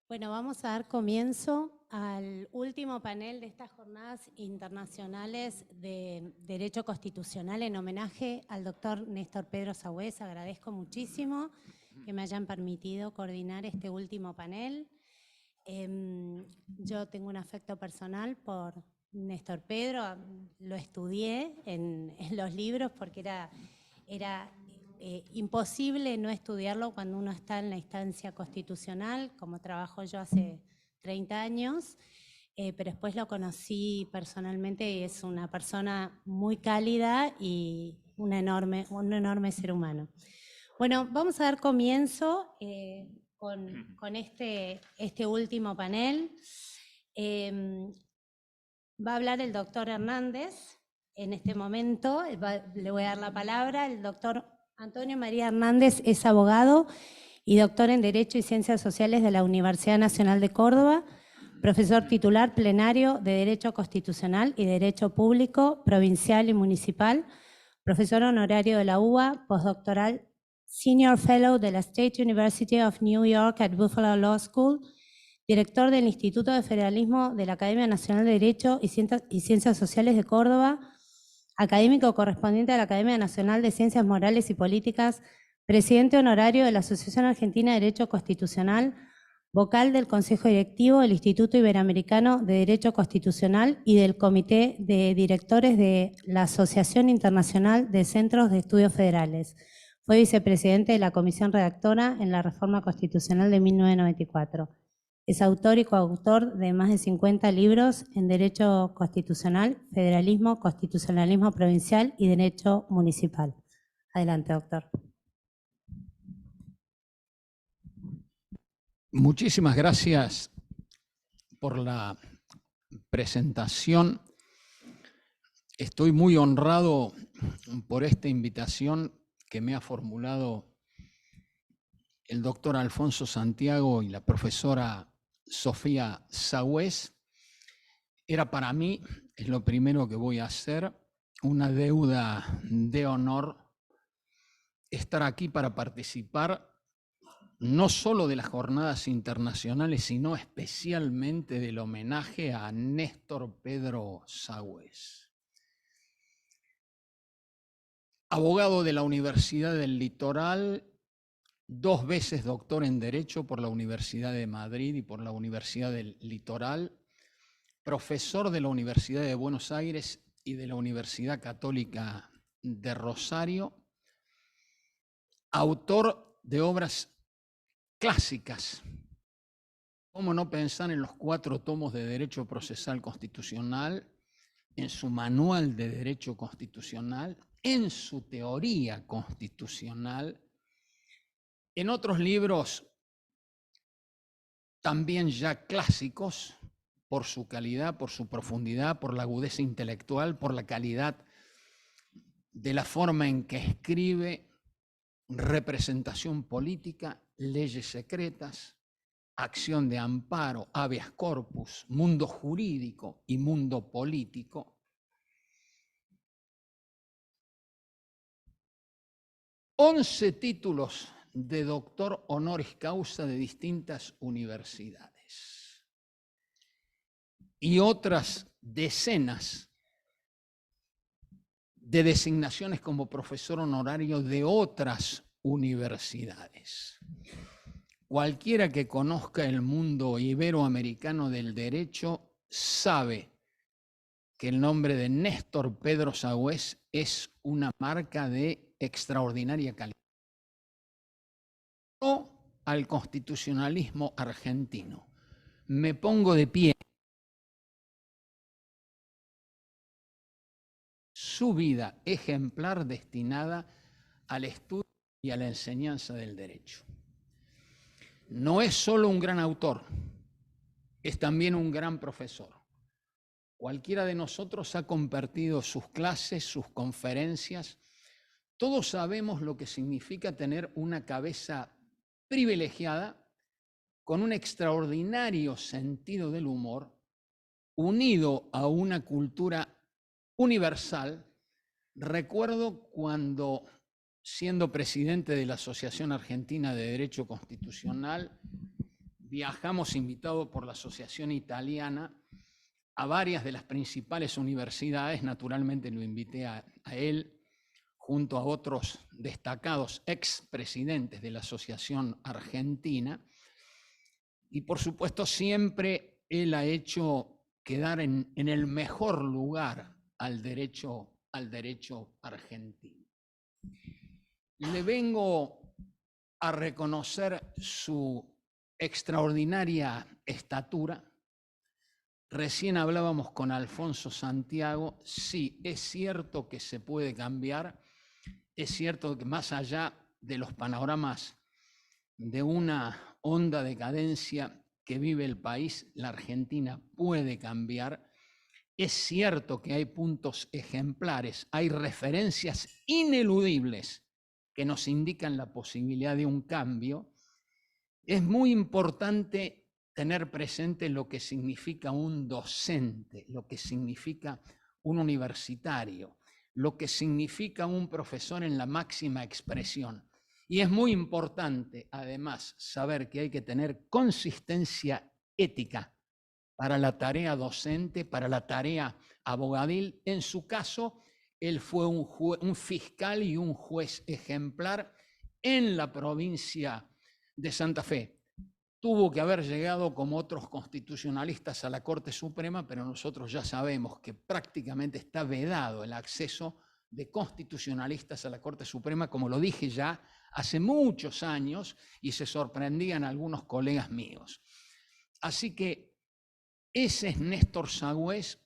Bueno, vamos a dar comienzo al último panel de estas jornadas internacionales de Derecho Constitucional en homenaje al doctor Néstor Pedro Sagüés. Agradezco muchísimo que me hayan permitido coordinar este último panel. Yo tengo un afecto personal por Néstor Pedro, lo estudié en los libros porque era imposible no estudiarlo cuando uno está en la instancia constitucional, como trabajo yo hace 30 años, pero después lo conocí personalmente y es una persona muy cálida y un enorme ser humano. Bueno, vamos a dar comienzo con este último panel. Va a hablar el doctor Hernández. En este momento le voy a dar la palabra. El doctor Antonio María Hernández es abogado y doctor en Derecho y Ciencias Sociales de la Universidad Nacional de Córdoba, profesor titular plenario de Derecho Constitucional y Derecho Público, provincial y municipal, profesor honorario de la UBA, postdoctoral, Senior Fellow de la State University of New York at Buffalo Law School, director del Instituto de Federalismo de la Academia Nacional de Derecho y Ciencias Sociales de Córdoba, académico correspondiente a la Academia Nacional de Ciencias Morales y Políticas, presidente honorario de la Asociación Argentina de Derecho Constitucional, vocal del Consejo Directivo del Instituto Iberoamericano de Derecho Constitucional y del Comité de Directores de la Asociación Internacional de Centros de Estudios Federales. Fue vicepresidente de la Comisión Redactora en la Reforma Constitucional de 1994. Es autor y coautor de más de 50 libros en Derecho Constitucional, Federalismo, Constitucionalismo Provincial y Derecho Municipal. Adelante, doctor. Muchísimas gracias por la presentación. Estoy muy honrado por esta invitación que me ha formulado el doctor Alfonso Santiago y la profesora Sofía Sagüés. Era para mí, es lo primero que voy a hacer, una deuda de honor estar aquí para participar no solo de las jornadas internacionales, sino especialmente del homenaje a Néstor Pedro Sagüés. Abogado de la Universidad del Litoral, 2 veces doctor en Derecho por la Universidad de Madrid y por la Universidad del Litoral, profesor de la Universidad de Buenos Aires y de la Universidad Católica de Rosario, autor de obras clásicas. ¿Cómo no pensar en los 4 tomos de Derecho Procesal Constitucional, en su Manual de Derecho Constitucional, en su Teoría Constitucional, en otros libros también ya clásicos, por su calidad, por su profundidad, por la agudeza intelectual, por la calidad de la forma en que escribe, representación política, leyes secretas, acción de amparo, habeas corpus, mundo jurídico y mundo político. Once títulos de doctor honoris causa de distintas universidades y otras decenas de designaciones como profesor honorario de otras universidades. Cualquiera que conozca el mundo iberoamericano del derecho sabe que el nombre de Néstor Pedro Sagüés es una marca de extraordinaria calidad. O al constitucionalismo argentino. Me pongo de pie. Su vida ejemplar destinada al estudio y a la enseñanza del derecho. No es solo un gran autor, es también un gran profesor. Cualquiera de nosotros ha compartido sus clases, sus conferencias. Todos sabemos lo que significa tener una cabeza privilegiada, con un extraordinario sentido del humor, unido a una cultura universal. Recuerdo cuando, siendo presidente de la Asociación Argentina de Derecho Constitucional, viajamos invitados por la Asociación Italiana a varias de las principales universidades. Naturalmente lo invité a él, junto a otros destacados expresidentes de la Asociación Argentina. Y por supuesto siempre él ha hecho quedar en el mejor lugar al derecho argentino. Le vengo a reconocer su extraordinaria estatura. Recién hablábamos con Alfonso Santiago. Sí, es cierto que se puede cambiar, es cierto que más allá de los panoramas de una honda decadencia que vive el país, la Argentina puede cambiar. Es cierto que hay puntos ejemplares, hay referencias ineludibles que nos indican la posibilidad de un cambio. Es muy importante tener presente lo que significa un docente, lo que significa un universitario, lo que significa un profesor en la máxima expresión. Y es muy importante, además, saber que hay que tener consistencia ética para la tarea docente, para la tarea abogadil. En su caso, él fue un fiscal y un juez ejemplar en la provincia de Santa Fe. Tuvo que haber llegado como otros constitucionalistas a la Corte Suprema, pero nosotros ya sabemos que prácticamente está vedado el acceso de constitucionalistas a la Corte Suprema, como lo dije ya hace muchos años, y se sorprendían algunos colegas míos. Así que ese es Néstor Sagüés,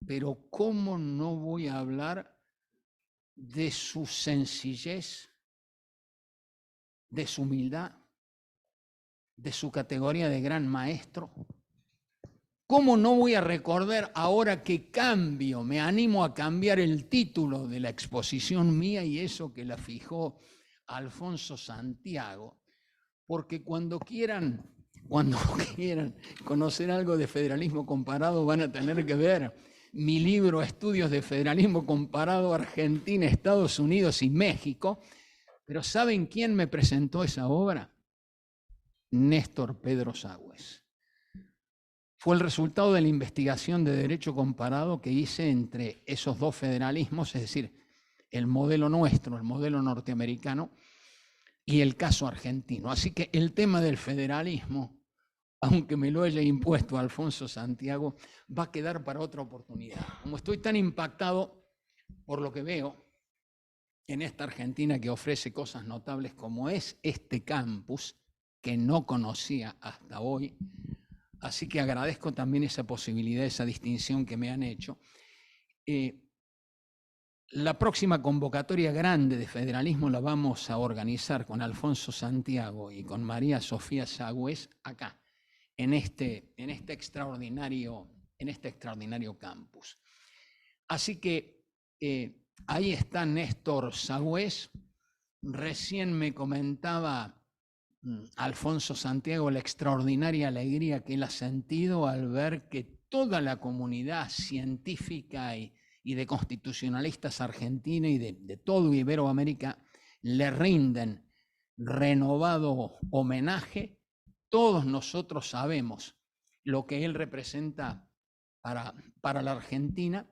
pero ¿cómo no voy a hablar de su sencillez, de su humildad, de su categoría de gran maestro? ¿Cómo no voy a recordar ahora que cambio, me animo a cambiar el título de la exposición mía y eso que la fijó Alfonso Santiago? Porque cuando quieran conocer algo de federalismo comparado, van a tener que ver mi libro Estudios de Federalismo Comparado Argentina, Estados Unidos y México. Pero ¿saben quién me presentó esa obra? Néstor Pedro Sagüés. Fue el resultado de la investigación de derecho comparado que hice entre esos dos federalismos, es decir, el modelo nuestro, el modelo norteamericano, y el caso argentino. Así que el tema del federalismo, aunque me lo haya impuesto Alfonso Santiago, va a quedar para otra oportunidad. Como estoy tan impactado por lo que veo en esta Argentina que ofrece cosas notables como es este campus, que no conocía hasta hoy, así que agradezco también esa posibilidad, esa distinción que me han hecho. La próxima convocatoria grande de federalismo la vamos a organizar con Alfonso Santiago y con María Sofía Sagüés acá, en este extraordinario campus. Así que ahí está Néstor Sagüés. Recién me comentaba Alfonso Santiago la extraordinaria alegría que él ha sentido al ver que toda la comunidad científica y de constitucionalistas argentinos y de todo Iberoamérica le rinden renovado homenaje. Todos nosotros sabemos lo que él representa para la Argentina,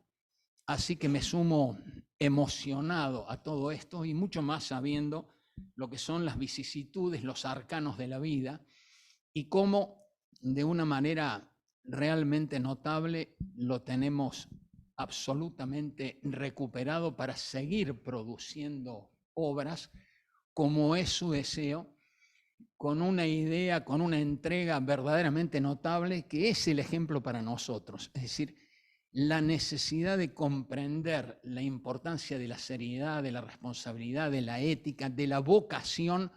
así que me sumo emocionado a todo esto y mucho más sabiendo lo que son las vicisitudes, los arcanos de la vida y cómo de una manera realmente notable lo tenemos absolutamente recuperado para seguir produciendo obras como es su deseo, con una idea, con una entrega verdaderamente notable que es el ejemplo para nosotros. Es decir, la necesidad de comprender la importancia de la seriedad, de la responsabilidad, de la ética, de la vocación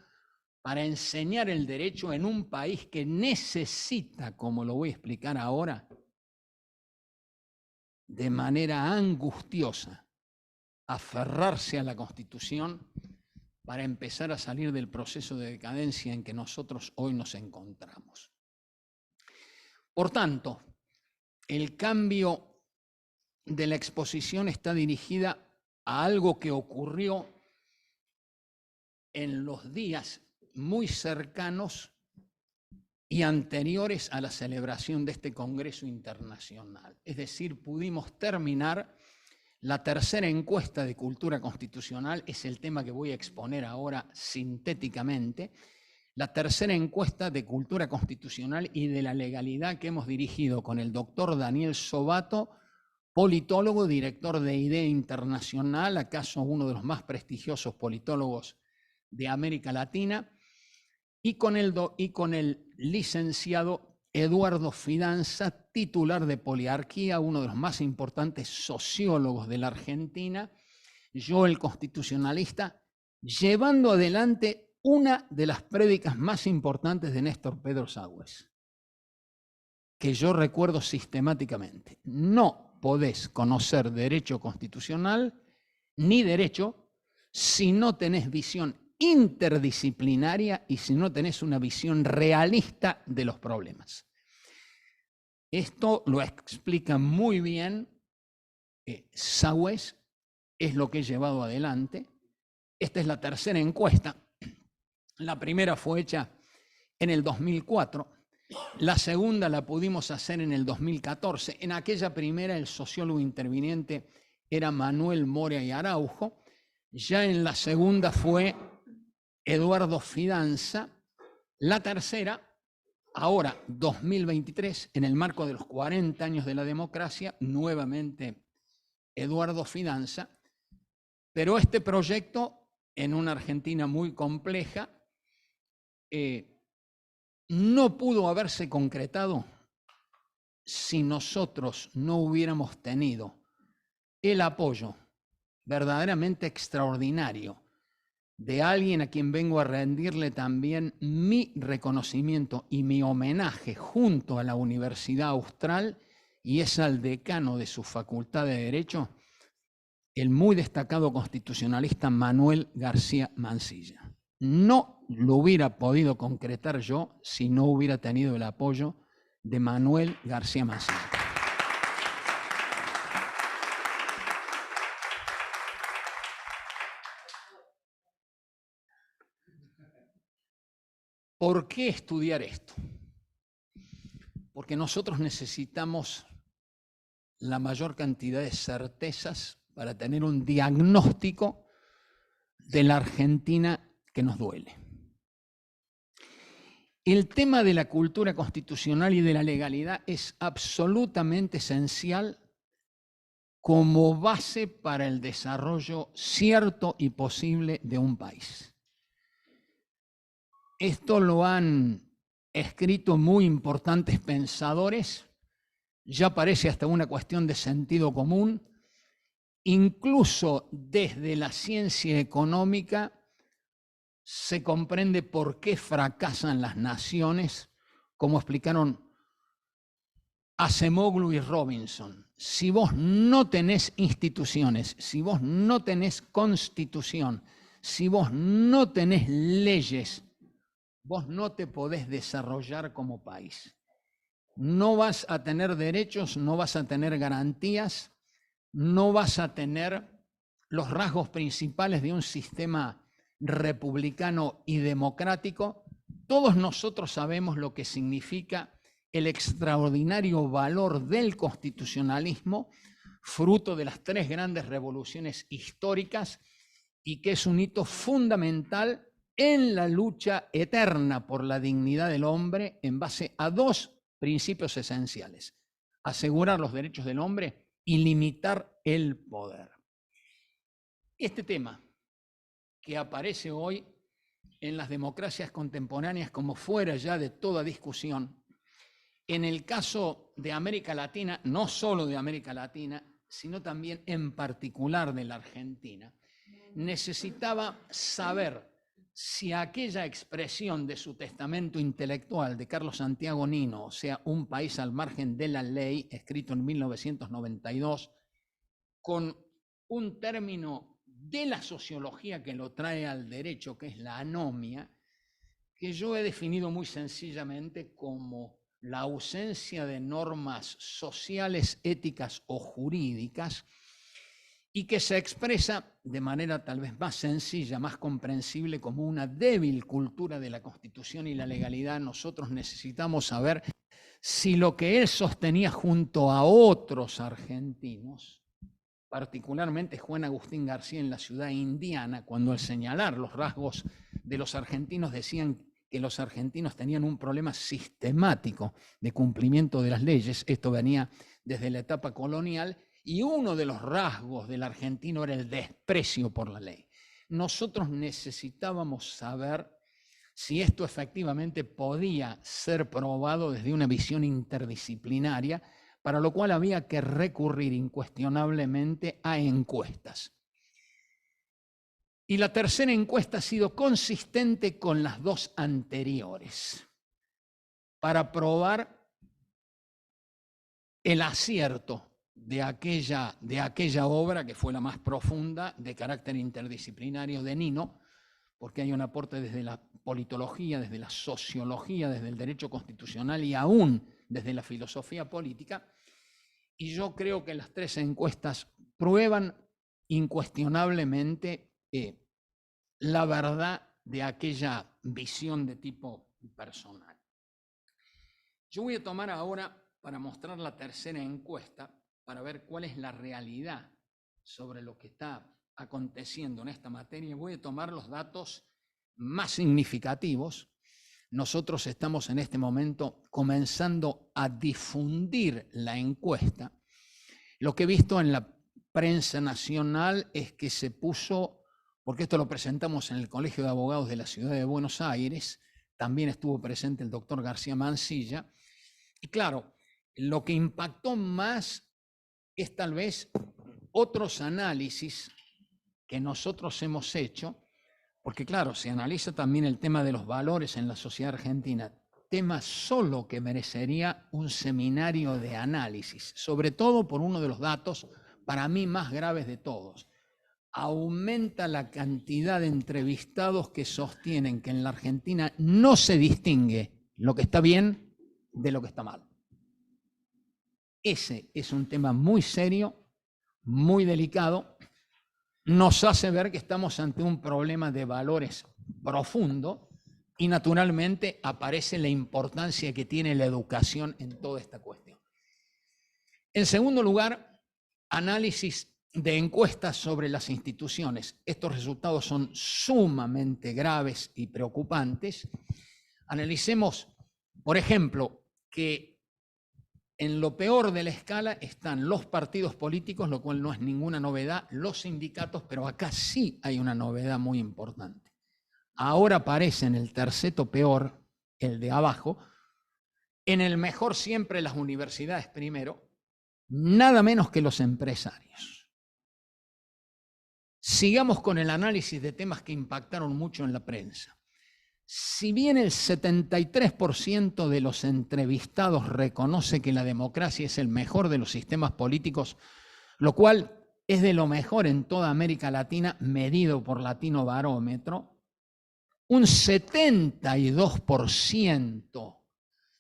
para enseñar el derecho en un país que necesita, como lo voy a explicar ahora, de manera angustiosa, aferrarse a la Constitución para empezar a salir del proceso de decadencia en que nosotros hoy nos encontramos. Por tanto, el cambio de la exposición está dirigida a algo que ocurrió en los días muy cercanos y anteriores a la celebración de este Congreso Internacional. Es decir, pudimos terminar la tercera encuesta de cultura constitucional, es el tema que voy a exponer ahora sintéticamente, la tercera encuesta de cultura constitucional y de la legalidad que hemos dirigido con el doctor Daniel Sobato, politólogo, director de IDEA Internacional, acaso uno de los más prestigiosos politólogos de América Latina, y con el licenciado Eduardo Fidanza, titular de Poliarquía, uno de los más importantes sociólogos de la Argentina, yo el constitucionalista, llevando adelante una de las prédicas más importantes de Néstor Pedro Sagües, que yo recuerdo sistemáticamente. No podés conocer derecho constitucional ni derecho si no tenés visión interdisciplinaria y si no tenés una visión realista de los problemas. Esto lo explica muy bien Sagües, es lo que he llevado adelante. Esta es la tercera encuesta. La primera fue hecha en el 2004, la segunda la pudimos hacer en el 2014. En aquella primera el sociólogo interviniente era Manuel Moria y Araujo. Ya en la segunda fue Eduardo Fidanza. La tercera, ahora 2023, en el marco de los 40 años de la democracia, nuevamente Eduardo Fidanza. Pero este proyecto, en una Argentina muy compleja, no pudo haberse concretado si nosotros no hubiéramos tenido el apoyo verdaderamente extraordinario de alguien a quien vengo a rendirle también mi reconocimiento y mi homenaje junto a la Universidad Austral, y es al decano de su Facultad de Derecho, el muy destacado constitucionalista Manuel García Mansilla. No lo hubiera podido concretar yo si no hubiera tenido el apoyo de Manuel García Mansilla. ¿Por qué estudiar esto? Porque nosotros necesitamos la mayor cantidad de certezas para tener un diagnóstico de la Argentina que nos duele. El tema de la cultura constitucional y de la legalidad es absolutamente esencial como base para el desarrollo cierto y posible de un país. Esto lo han escrito muy importantes pensadores, ya parece hasta una cuestión de sentido común. Incluso desde la ciencia económica se comprende por qué fracasan las naciones, como explicaron Acemoglu y Robinson. Si vos no tenés instituciones, si vos no tenés constitución, si vos no tenés leyes, vos no te podés desarrollar como país. No vas a tener derechos, no vas a tener garantías, no vas a tener los rasgos principales de un sistema republicano y democrático. Todos nosotros sabemos lo que significa el extraordinario valor del constitucionalismo, fruto de las tres grandes revoluciones históricas, y que es un hito fundamental en la lucha eterna por la dignidad del hombre en base a dos principios esenciales: asegurar los derechos del hombre y limitar el poder. Este tema que aparece hoy en las democracias contemporáneas como fuera ya de toda discusión, en el caso de América Latina, no solo de América Latina, sino también en particular de la Argentina, necesitaba saber si aquella expresión de su testamento intelectual de Carlos Santiago Nino, o sea, Un país al margen de la ley, escrito en 1992, con un término de la sociología que lo trae al derecho, que es la anomia, que yo he definido muy sencillamente como la ausencia de normas sociales, éticas o jurídicas, y que se expresa de manera tal vez más sencilla, más comprensible, como una débil cultura de la Constitución y la legalidad. Nosotros necesitamos saber si lo que él sostenía junto a otros argentinos, particularmente Juan Agustín García en la ciudad indiana, cuando al señalar los rasgos de los argentinos decían que los argentinos tenían un problema sistemático de cumplimiento de las leyes, esto venía desde la etapa colonial, y uno de los rasgos del argentino era el desprecio por la ley. Nosotros necesitábamos saber si esto efectivamente podía ser probado desde una visión interdisciplinaria, para lo cual había que recurrir incuestionablemente a encuestas. Y la tercera encuesta ha sido consistente con las dos anteriores, para probar el acierto de aquella obra, que fue la más profunda, de carácter interdisciplinario de Nino, porque hay un aporte desde la politología, desde la sociología, desde el derecho constitucional y aún desde la filosofía política. Y yo creo que las tres encuestas prueban incuestionablemente la verdad de aquella visión de tipo personal. Yo voy a tomar ahora, para mostrar la tercera encuesta, para ver cuál es la realidad sobre lo que está aconteciendo en esta materia, voy a tomar los datos más significativos. Nosotros estamos en este momento comenzando a difundir la encuesta. Lo que he visto en la prensa nacional es que se puso, porque esto lo presentamos en el Colegio de Abogados de la Ciudad de Buenos Aires, también estuvo presente el doctor García Mansilla, y claro, lo que impactó más es tal vez otros análisis que nosotros hemos hecho, porque claro, se analiza también el tema de los valores en la sociedad argentina, tema solo que merecería un seminario de análisis, sobre todo por uno de los datos para mí más graves de todos. Aumenta la cantidad de entrevistados que sostienen que en la Argentina no se distingue lo que está bien de lo que está mal. Ese es un tema muy serio, muy delicado. Nos hace ver que estamos ante un problema de valores profundo y naturalmente aparece la importancia que tiene la educación en toda esta cuestión. En segundo lugar, análisis de encuestas sobre las instituciones. Estos resultados son sumamente graves y preocupantes. Analicemos, por ejemplo, que en lo peor de la escala están los partidos políticos, lo cual no es ninguna novedad, los sindicatos, pero acá sí hay una novedad muy importante. Ahora aparece en el terceto peor, el de abajo, en el mejor siempre las universidades primero, nada menos que los empresarios. Sigamos con el análisis de temas que impactaron mucho en la prensa. Si bien el 73% de los entrevistados reconoce que la democracia es el mejor de los sistemas políticos, lo cual es de lo mejor en toda América Latina, medido por Latino Barómetro, un 72%,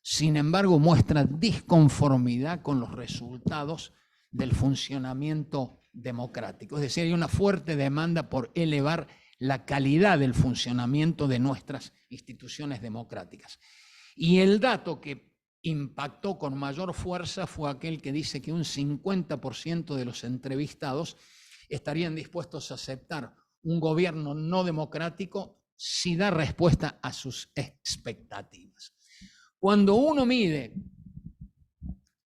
sin embargo, muestra disconformidad con los resultados del funcionamiento democrático. Es decir, hay una fuerte demanda por elevar la calidad del funcionamiento de nuestras instituciones democráticas. Y el dato que impactó con mayor fuerza fue aquel que dice que un 50% de los entrevistados estarían dispuestos a aceptar un gobierno no democrático si da respuesta a sus expectativas. Cuando uno mide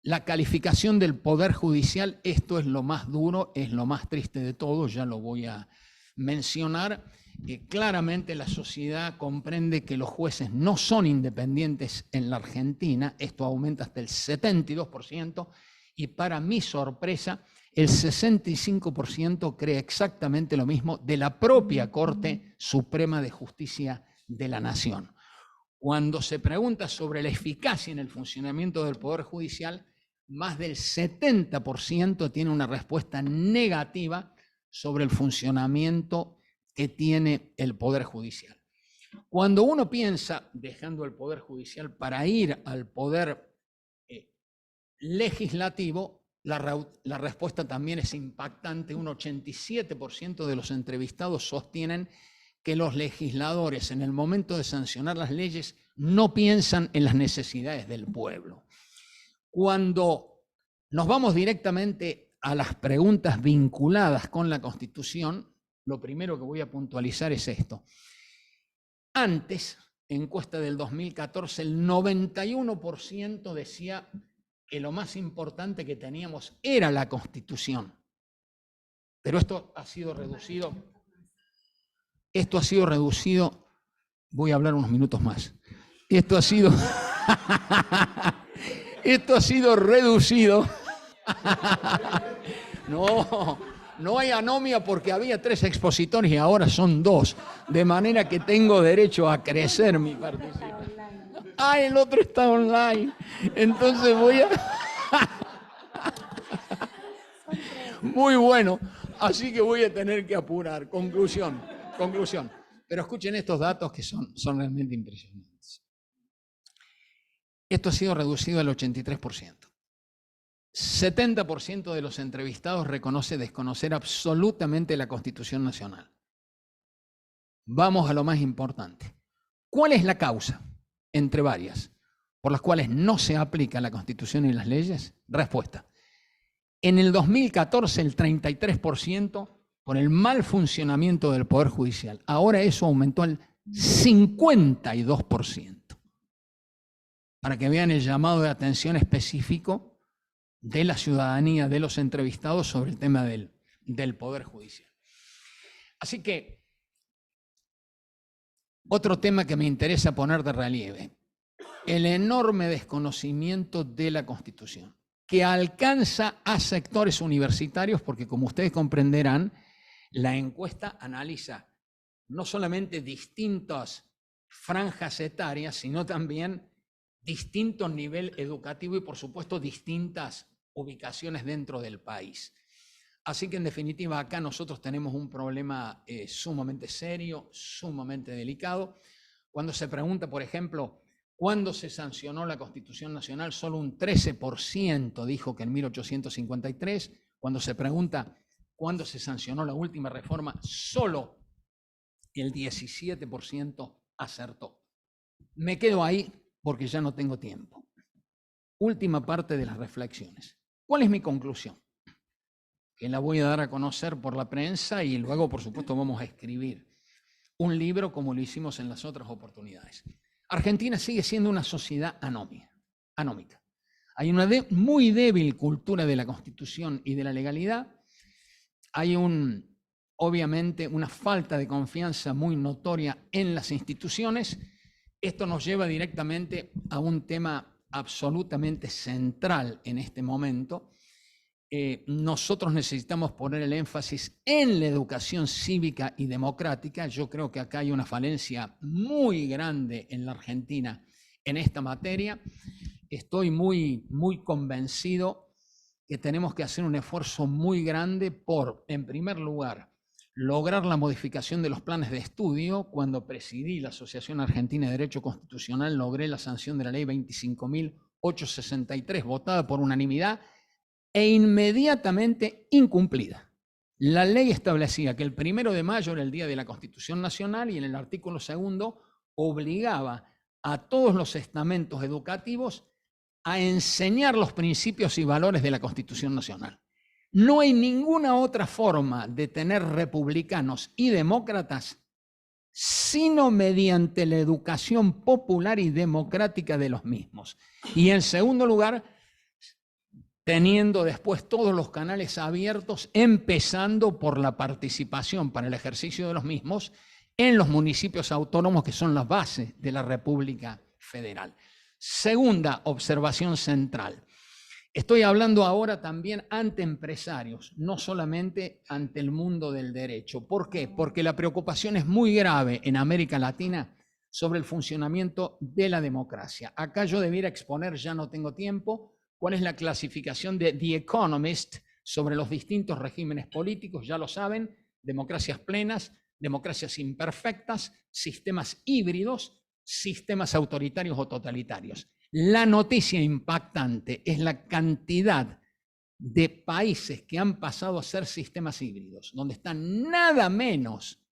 la calificación del Poder Judicial, esto es lo más duro, es lo más triste de todo, ya lo voy a mencionar, que claramente la sociedad comprende que los jueces no son independientes en la Argentina, esto aumenta hasta el 72%, y para mi sorpresa, el 65% cree exactamente lo mismo de la propia Corte Suprema de Justicia de la Nación. Cuando se pregunta sobre la eficacia en el funcionamiento del Poder Judicial, más del 70% tiene una respuesta negativa sobre el funcionamiento que tiene el Poder Judicial. Cuando uno piensa, dejando el Poder Judicial para ir al Poder Legislativo, La respuesta también es impactante. Un 87% de los entrevistados sostienen que los legisladores, en el momento de sancionar las leyes, no piensan en las necesidades del pueblo. Cuando nos vamos directamente a las preguntas vinculadas con la Constitución, lo primero que voy a puntualizar es esto. Antes, encuesta del 2014, el 91% decía que lo más importante que teníamos era la Constitución. Pero esto ha sido reducido. Voy a hablar unos minutos más. Esto ha sido reducido. No hay anomia porque había 3 expositores y ahora son 2, de manera que tengo derecho a crecer mi participación. Ah, el otro está online. Entonces voy a... Muy bueno, así que voy a tener que apurar. Conclusión. Pero escuchen estos datos que son realmente impresionantes. Esto ha sido reducido al 83%. 70% de los entrevistados reconoce desconocer absolutamente la Constitución Nacional. Vamos a lo más importante. ¿Cuál es la causa, entre varias, por las cuales no se aplica la Constitución y las leyes? Respuesta. En el 2014, el 33% por el mal funcionamiento del Poder Judicial. Ahora eso aumentó al 52%. Para que vean el llamado de atención específico de la ciudadanía, de los entrevistados sobre el tema del Poder Judicial. Así que, otro tema que me interesa poner de relieve, el enorme desconocimiento de la Constitución, que alcanza a sectores universitarios, porque como ustedes comprenderán, la encuesta analiza no solamente distintas franjas etarias, sino también distinto nivel educativo y, por supuesto, distintas ubicaciones dentro del país. Así que, en definitiva, acá nosotros tenemos un problema sumamente serio, sumamente delicado. Cuando se pregunta, por ejemplo, ¿cuándo se sancionó la Constitución Nacional? Solo un 13% dijo que en 1853. Cuando se pregunta cuándo se sancionó la última reforma, solo el 17% acertó. Me quedo ahí porque ya no tengo tiempo. Última parte de las reflexiones. ¿Cuál es mi conclusión? Que la voy a dar a conocer por la prensa y luego, por supuesto, vamos a escribir un libro como lo hicimos en las otras oportunidades. Argentina sigue siendo una sociedad anómica. Hay una muy débil cultura de la Constitución y de la legalidad. Hay obviamente una falta de confianza muy notoria en las instituciones. Esto nos lleva directamente a un tema absolutamente central en este momento. Nosotros necesitamos poner el énfasis en la educación cívica y democrática. Yo creo que acá hay una falencia muy grande en la Argentina en esta materia. Estoy muy convencido que tenemos que hacer un esfuerzo muy grande por, en primer lugar, lograr la modificación de los planes de estudio. Cuando presidí la Asociación Argentina de Derecho Constitucional, logré la sanción de la ley 25.863, votada por unanimidad e inmediatamente incumplida. La ley establecía que el 1 de mayo era el Día de la Constitución Nacional y en el artículo 2 obligaba a todos los estamentos educativos a enseñar los principios y valores de la Constitución Nacional. No hay ninguna otra forma de tener republicanos y demócratas sino mediante la educación popular y democrática de los mismos. Y en segundo lugar, teniendo después todos los canales abiertos, empezando por la participación para el ejercicio de los mismos en los municipios autónomos, que son las bases de la República Federal. Segunda observación central. Estoy hablando ahora también ante empresarios, no solamente ante el mundo del derecho. ¿Por qué? Porque la preocupación es muy grave en América Latina sobre el funcionamiento de la democracia. Acá yo debiera exponer, ya no tengo tiempo, cuál es la clasificación de The Economist sobre los distintos regímenes políticos. Ya lo saben, democracias plenas, democracias imperfectas, sistemas híbridos, sistemas autoritarios o totalitarios. La noticia impactante es la cantidad de países que han pasado a ser sistemas híbridos, donde están nada menos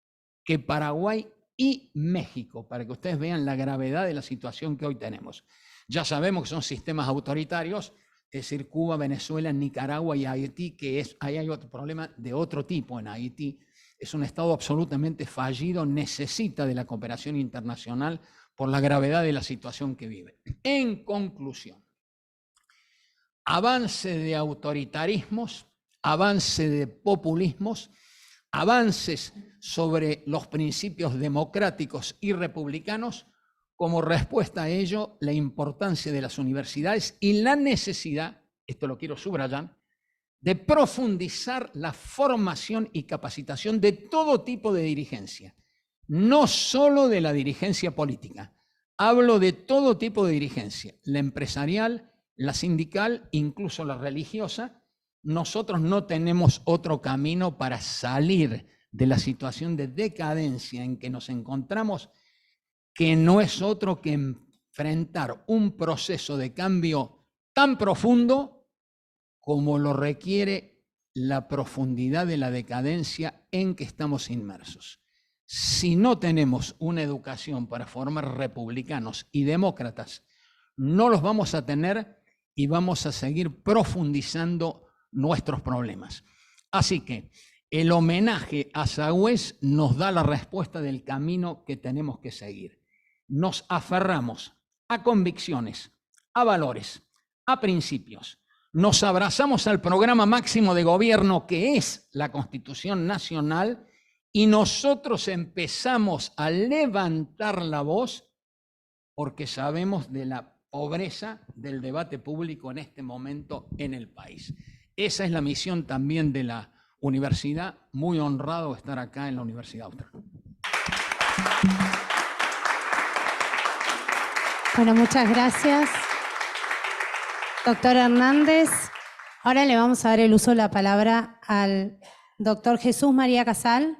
que Paraguay y México, para que ustedes vean la gravedad de la situación que hoy tenemos. Ya sabemos que son sistemas autoritarios, es decir, Cuba, Venezuela, Nicaragua y Haití, que ahí hay otro problema de otro tipo en Haití. Es un Estado absolutamente fallido, necesita de la cooperación internacional por la gravedad de la situación que vive. En conclusión, avance de autoritarismos, avance de populismos, avances sobre los principios democráticos y republicanos, como respuesta a ello, la importancia de las universidades y la necesidad, esto lo quiero subrayar, de profundizar la formación y capacitación de todo tipo de dirigencia, no solo de la dirigencia política, hablo de todo tipo de dirigencia, la empresarial, la sindical, incluso la religiosa. Nosotros no tenemos otro camino para salir de la situación de decadencia en que nos encontramos, que no es otro que enfrentar un proceso de cambio tan profundo como lo requiere la profundidad de la decadencia en que estamos inmersos. Si no tenemos una educación para formar republicanos y demócratas, no los vamos a tener y vamos a seguir profundizando nuestros problemas. Así que el homenaje a Sagüez nos da la respuesta del camino que tenemos que seguir. Nos aferramos a convicciones, a valores, a principios. Nos abrazamos al programa máximo de gobierno que es la Constitución Nacional y nosotros empezamos a levantar la voz porque sabemos de la pobreza del debate público en este momento en el país. Esa es la misión también de la universidad. Muy honrado estar acá en la Universidad Austral. Bueno, muchas gracias, doctor Hernández. Ahora le vamos a dar el uso de la palabra al doctor Jesús María Casal.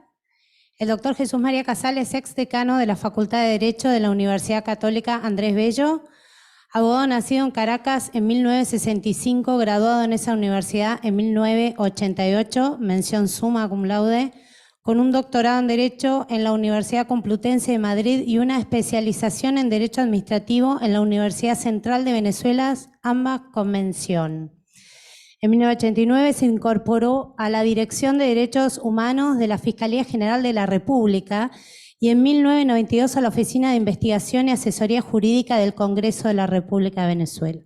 El doctor Jesús María Casal es exdecano de la Facultad de Derecho de la Universidad Católica Andrés Bello, abogado nacido en Caracas en 1965, graduado en esa universidad en 1988, mención summa cum laude, con un doctorado en Derecho en la Universidad Complutense de Madrid y una especialización en Derecho Administrativo en la Universidad Central de Venezuela, ambas con mención. En 1989 se incorporó a la Dirección de Derechos Humanos de la Fiscalía General de la República y en 1992 a la Oficina de Investigación y Asesoría Jurídica del Congreso de la República de Venezuela.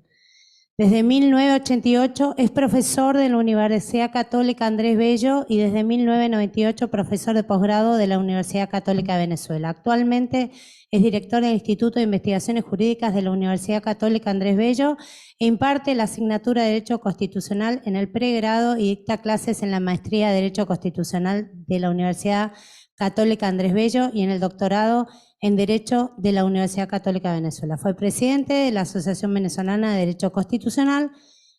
Desde 1988 es profesor de la Universidad Católica Andrés Bello y desde 1998 profesor de posgrado de la Universidad Católica de Venezuela. Actualmente es director del Instituto de Investigaciones Jurídicas de la Universidad Católica Andrés Bello e imparte la asignatura de Derecho Constitucional en el pregrado y dicta clases en la Maestría de Derecho Constitucional de la Universidad Católica Andrés Bello y en el doctorado en Derecho de la Universidad Católica de Venezuela. Fue presidente de la Asociación Venezolana de Derecho Constitucional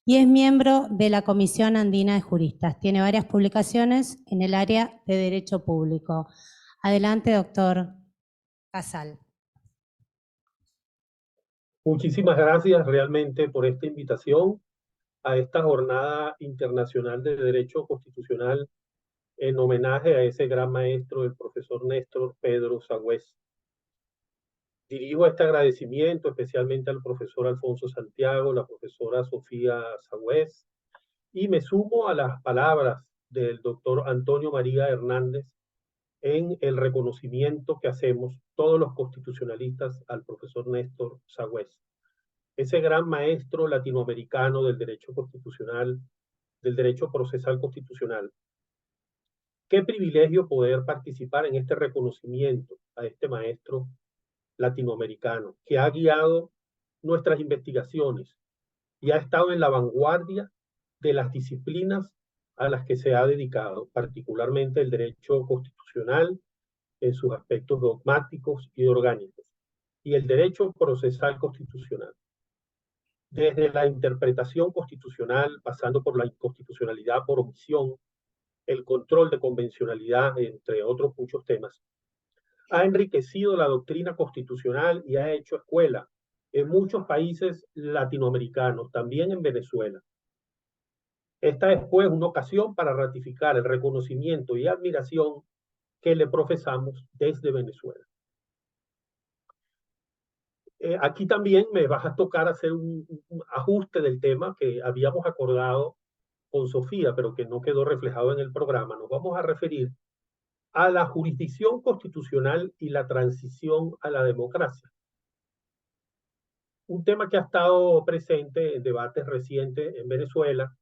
y es miembro de la Comisión Andina de Juristas. Tiene varias publicaciones en el área de Derecho Público. Adelante, doctor Casal. Muchísimas gracias realmente por esta invitación a esta Jornada Internacional de Derecho Constitucional en homenaje a ese gran maestro, el profesor Néstor Pedro Sagüez. Dirijo este agradecimiento especialmente al profesor Alfonso Santiago, la profesora Sofía Sagüez, y me sumo a las palabras del doctor Antonio María Hernández en el reconocimiento que hacemos todos los constitucionalistas al profesor Néstor Sagüez, ese gran maestro latinoamericano del derecho constitucional, del derecho procesal constitucional. Qué privilegio poder participar en este reconocimiento a este maestro latinoamericano que ha guiado nuestras investigaciones y ha estado en la vanguardia de las disciplinas a las que se ha dedicado, particularmente el derecho constitucional en sus aspectos dogmáticos y orgánicos, y el derecho procesal constitucional. Desde la interpretación constitucional, pasando por la inconstitucionalidad por omisión, el control de convencionalidad, entre otros muchos temas, ha enriquecido la doctrina constitucional y ha hecho escuela en muchos países latinoamericanos, también en Venezuela. Esta es pues una ocasión para ratificar el reconocimiento y admiración que le profesamos desde Venezuela. Aquí también me vas a tocar hacer un ajuste del tema que habíamos acordado con Sofía, pero que no quedó reflejado en el programa. Nos vamos a referir a la jurisdicción constitucional y la transición a la democracia. Un tema que ha estado presente en debates recientes en Venezuela.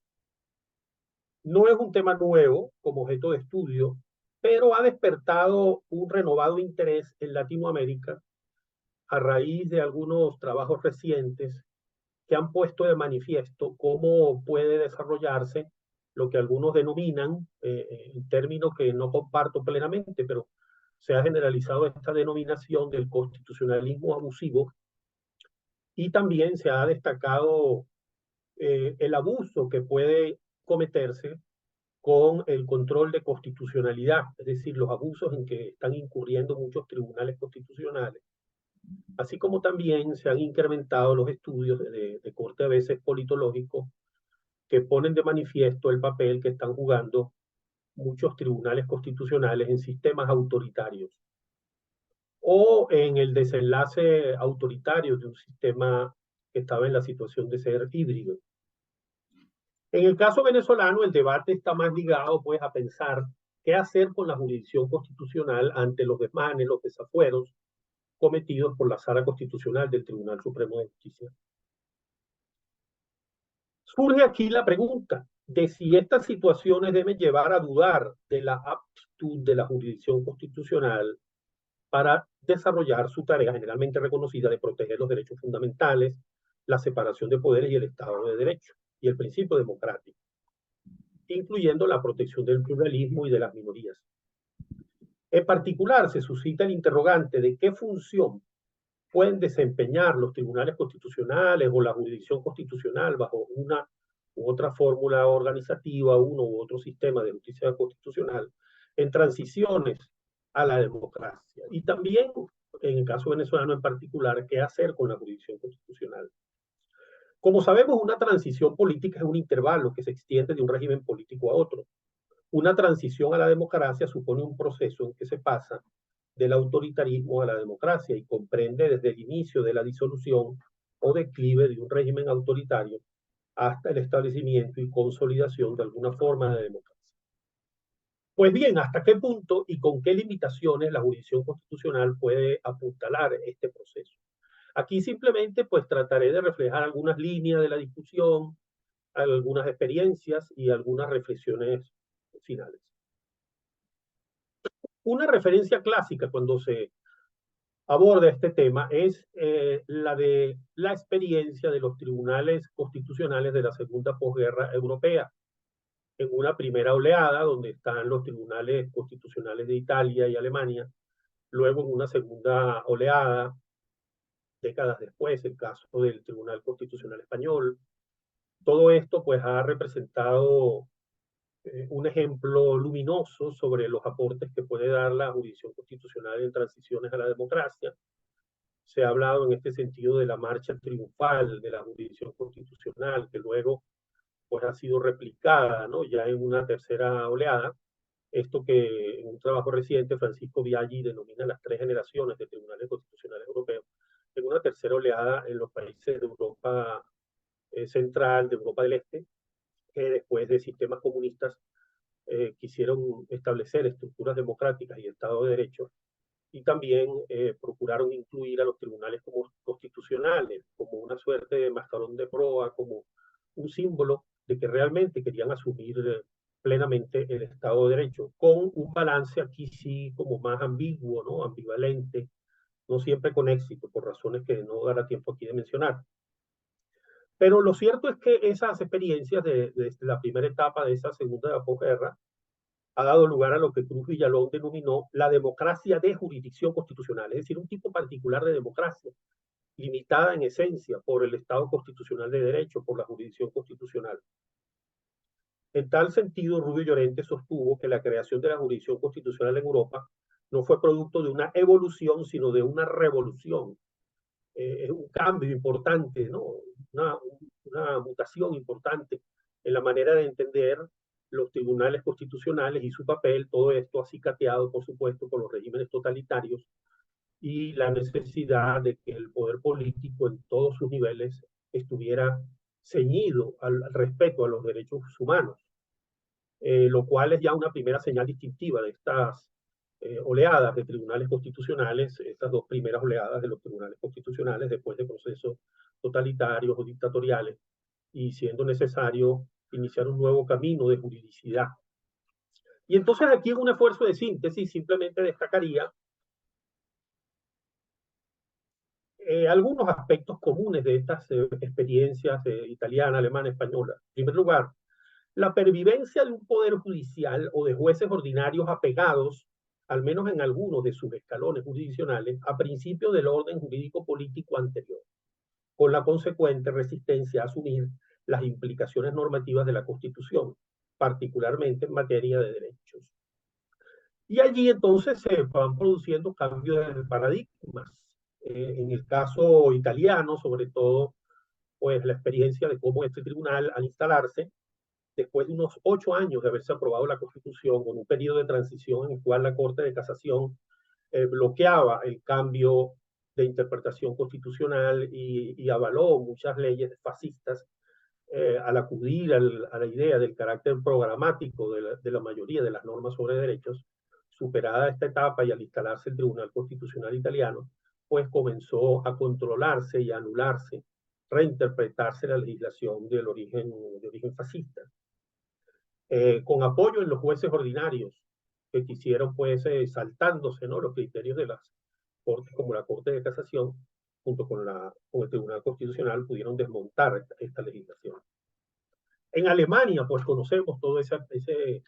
No es un tema nuevo como objeto de estudio, pero ha despertado un renovado interés en Latinoamérica a raíz de algunos trabajos recientes que han puesto de manifiesto cómo puede desarrollarse lo que algunos denominan, en términos que no comparto plenamente, pero se ha generalizado esta denominación del constitucionalismo abusivo, y también se ha destacado el abuso que puede cometerse con el control de constitucionalidad, es decir, los abusos en que están incurriendo muchos tribunales constitucionales, así como también se han incrementado los estudios de corte a veces politológico que ponen de manifiesto el papel que están jugando muchos tribunales constitucionales en sistemas autoritarios o en el desenlace autoritario de un sistema que estaba en la situación de ser híbrido. En el caso venezolano, el debate está más ligado pues a pensar qué hacer con la jurisdicción constitucional ante los desmanes, los desafueros cometidos por la Sala Constitucional del Tribunal Supremo de Justicia. Surge aquí la pregunta de si estas situaciones deben llevar a dudar de la aptitud de la jurisdicción constitucional para desarrollar su tarea generalmente reconocida de proteger los derechos fundamentales, la separación de poderes y el Estado de Derecho y el principio democrático, incluyendo la protección del pluralismo y de las minorías. En particular, se suscita el interrogante de qué función pueden desempeñar los tribunales constitucionales o la jurisdicción constitucional bajo una u otra fórmula organizativa, uno u otro sistema de justicia constitucional, en transiciones a la democracia. Y también, en el caso venezolano en particular, qué hacer con la jurisdicción constitucional. Como sabemos, una transición política es un intervalo que se extiende de un régimen político a otro. Una transición a la democracia supone un proceso en que se pasa del autoritarismo a la democracia y comprende desde el inicio de la disolución o declive de un régimen autoritario hasta el establecimiento y consolidación de alguna forma de democracia. Pues bien, ¿hasta qué punto y con qué limitaciones la jurisdicción constitucional puede apuntalar este proceso? Aquí simplemente pues trataré de reflejar algunas líneas de la discusión, algunas experiencias y algunas reflexiones finales. Una referencia clásica cuando se aborda este tema es la de la experiencia de los tribunales constitucionales de la segunda posguerra europea. En una primera oleada, donde están los tribunales constitucionales de Italia y Alemania, luego en una segunda oleada, décadas después, el caso del Tribunal Constitucional Español. Todo esto pues ha representado un ejemplo luminoso sobre los aportes que puede dar la jurisdicción constitucional en transiciones a la democracia. Se ha hablado en este sentido de la marcha triunfal de la jurisdicción constitucional, que luego pues ha sido replicada, ¿no?, ya en una tercera oleada. Esto que en un trabajo reciente Francisco Biaggi denomina las tres generaciones de tribunales constitucionales europeos, en una tercera oleada en los países de Europa central, de Europa del Este, que después de sistemas comunistas quisieron establecer estructuras democráticas y Estado de Derecho, y también procuraron incluir a los tribunales como constitucionales, como una suerte de mascarón de proa, como un símbolo de que realmente querían asumir plenamente el Estado de Derecho, con un balance aquí sí como más ambiguo, ¿no?, ambivalente, no siempre con éxito, por razones que no dará tiempo aquí de mencionar. Pero lo cierto es que esas experiencias de la primera etapa de esa segunda posguerra ha dado lugar a lo que Cruz Villalón denominó la democracia de jurisdicción constitucional, es decir, un tipo particular de democracia, limitada en esencia por el Estado constitucional de derecho, por la jurisdicción constitucional. En tal sentido, Rubio Llorente sostuvo que la creación de la jurisdicción constitucional en Europa no fue producto de una evolución, sino de una revolución. Es un cambio importante, ¿no?, una mutación importante en la manera de entender los tribunales constitucionales y su papel, todo esto acicateado, por supuesto, por los regímenes totalitarios y la necesidad de que el poder político en todos sus niveles estuviera ceñido al respeto a los derechos humanos, lo cual es ya una primera señal distintiva de estas oleadas de tribunales constitucionales, estas dos primeras oleadas de los tribunales constitucionales después de procesos totalitarios o dictatoriales, y siendo necesario iniciar un nuevo camino de juridicidad. Y entonces aquí en un esfuerzo de síntesis simplemente destacaría algunos aspectos comunes de estas experiencias italiana, alemana, española. En primer lugar, la pervivencia de un poder judicial o de jueces ordinarios apegados, al menos en algunos de sus escalones jurisdiccionales, a principios del orden jurídico político anterior, con la consecuente resistencia a asumir las implicaciones normativas de la Constitución, particularmente en materia de derechos. Y allí entonces se van produciendo cambios de paradigmas. En el caso italiano, sobre todo, pues la experiencia de cómo este tribunal, al instalarse, después de unos 8 años de haberse aprobado la Constitución, con un periodo de transición en el cual la Corte de Casación bloqueaba el cambio de interpretación constitucional y avaló muchas leyes fascistas al acudir a la idea del carácter programático de la mayoría de las normas sobre derechos. Superada esta etapa y al instalarse el Tribunal Constitucional Italiano, pues comenzó a controlarse y a anularse, reinterpretarse la legislación de origen fascista. Con apoyo en los jueces ordinarios que quisieron, pues, saltándose, ¿no?, los criterios de las cortes, como la Corte de Casación, junto con el Tribunal Constitucional, pudieron desmontar esta legislación. En Alemania, pues, conocemos todo ese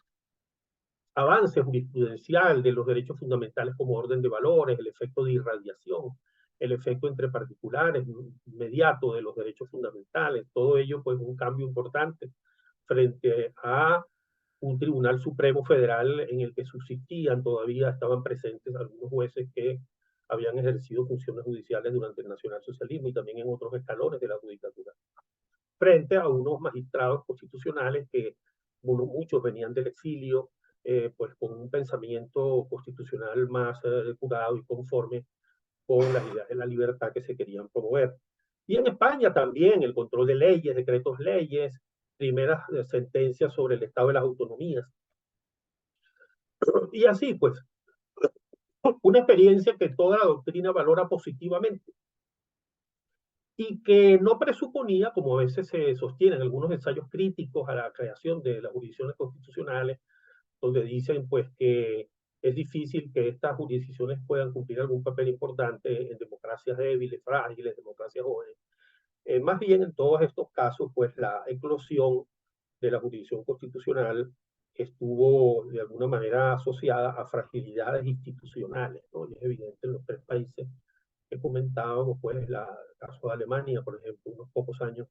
avance jurisprudencial de los derechos fundamentales como orden de valores, el efecto de irradiación, el efecto entre particulares inmediato de los derechos fundamentales, todo ello, pues, un cambio importante frente a un Tribunal Supremo Federal en el que subsistían, todavía estaban presentes algunos jueces que habían ejercido funciones judiciales durante el nacionalsocialismo y también en otros escalones de la judicatura, frente a unos magistrados constitucionales que muchos venían del exilio, pues con un pensamiento constitucional más depurado y conforme con las ideas de la libertad que se querían promover. Y en España también el control de leyes, decretos leyes, primeras sentencias sobre el estado de las autonomías. Y así, pues, una experiencia que toda la doctrina valora positivamente y que no presuponía, como a veces se sostienen algunos ensayos críticos a la creación de las jurisdicciones constitucionales, donde dicen, pues, que es difícil que estas jurisdicciones puedan cumplir algún papel importante en democracias débiles, frágiles, democracias jóvenes. Más bien, en todos estos casos, pues, la eclosión de la jurisdicción constitucional estuvo de alguna manera asociada a fragilidades institucionales, ¿no? Y es evidente en los 3 países que comentábamos, pues, el caso de Alemania, por ejemplo, unos pocos años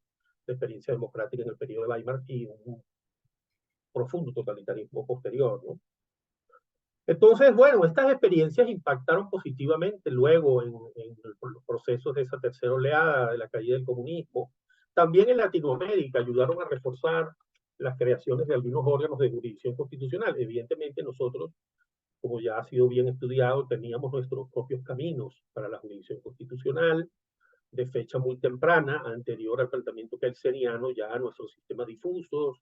de experiencia democrática en el periodo de Weimar y un profundo totalitarismo posterior, ¿no? Entonces, bueno, estas experiencias impactaron positivamente luego en los procesos de esa tercera oleada de la caída del comunismo. También en Latinoamérica ayudaron a reforzar las creaciones de algunos órganos de jurisdicción constitucional. Evidentemente nosotros, como ya ha sido bien estudiado, teníamos nuestros propios caminos para la jurisdicción constitucional de fecha muy temprana, anterior al planteamiento kelseniano, ya nuestros sistemas difusos,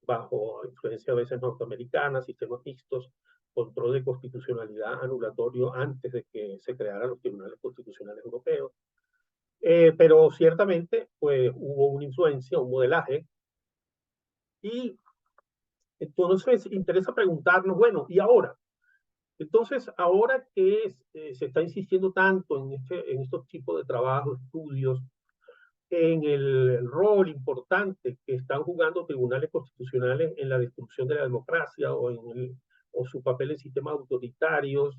bajo influencia a veces norteamericana, sistemas mixtos, control de constitucionalidad anulatorio antes de que se crearan los tribunales constitucionales europeos. Pero ciertamente, pues, hubo una influencia, un modelaje, y entonces interesa preguntarnos, bueno, ¿y ahora? Entonces, ahora que se está insistiendo tanto en estos tipos de trabajos, estudios, en el rol importante que están jugando tribunales constitucionales en la destrucción de la democracia o su papel en sistemas autoritarios.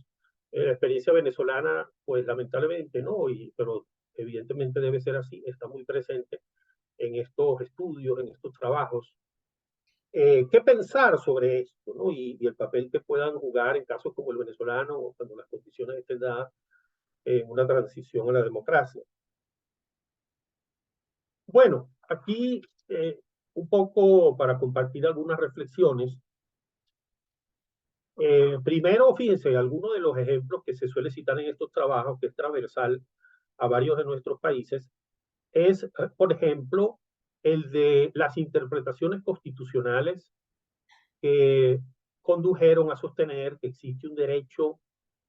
La experiencia venezolana, pues lamentablemente no, pero evidentemente debe ser así, está muy presente en estos estudios, en estos trabajos. ¿Qué pensar sobre esto, ¿no? Y el papel que puedan jugar en casos como el venezolano o cuando las condiciones estén dadas en una transición a la democracia? Bueno, aquí un poco para compartir algunas reflexiones. Primero, fíjense, algunos de los ejemplos que se suele citar en estos trabajos, que es transversal a varios de nuestros países, es, por ejemplo, el de las interpretaciones constitucionales que condujeron a sostener que existe un derecho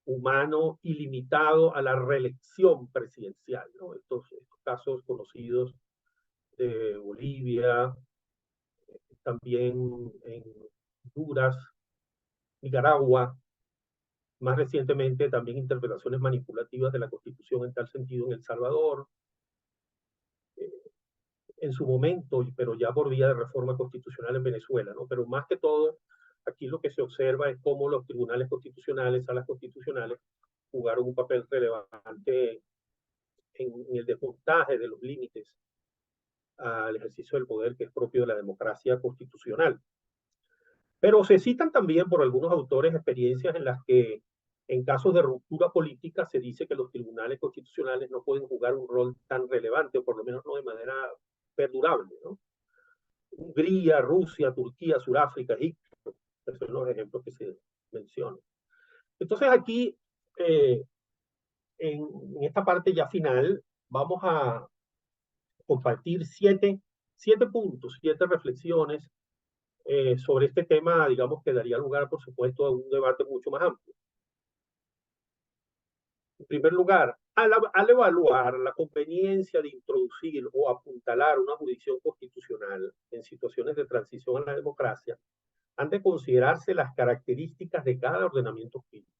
humano ilimitado a la reelección presidencial, ¿no? Estos casos conocidos de Bolivia, también en Honduras, Nicaragua, más recientemente también interpretaciones manipulativas de la Constitución en tal sentido en El Salvador, en su momento, pero ya por vía de reforma constitucional en Venezuela, ¿no? Pero más que todo, aquí lo que se observa es cómo los tribunales constitucionales, salas constitucionales, jugaron un papel relevante en el desmontaje de los límites al ejercicio del poder que es propio de la democracia constitucional. Pero se citan también por algunos autores experiencias en las que en casos de ruptura política se dice que los tribunales constitucionales no pueden jugar un rol tan relevante, o por lo menos no de manera perdurable, ¿no? Hungría, Rusia, Turquía, Sudáfrica, Egipto, esos son los ejemplos que se mencionan. Entonces aquí, en esta parte ya final, vamos a compartir siete puntos, 7 reflexiones sobre este tema, digamos, que daría lugar, por supuesto, a un debate mucho más amplio. En primer lugar, al evaluar la conveniencia de introducir o apuntalar una jurisdicción constitucional en situaciones de transición a la democracia, han de considerarse las características de cada ordenamiento jurídico.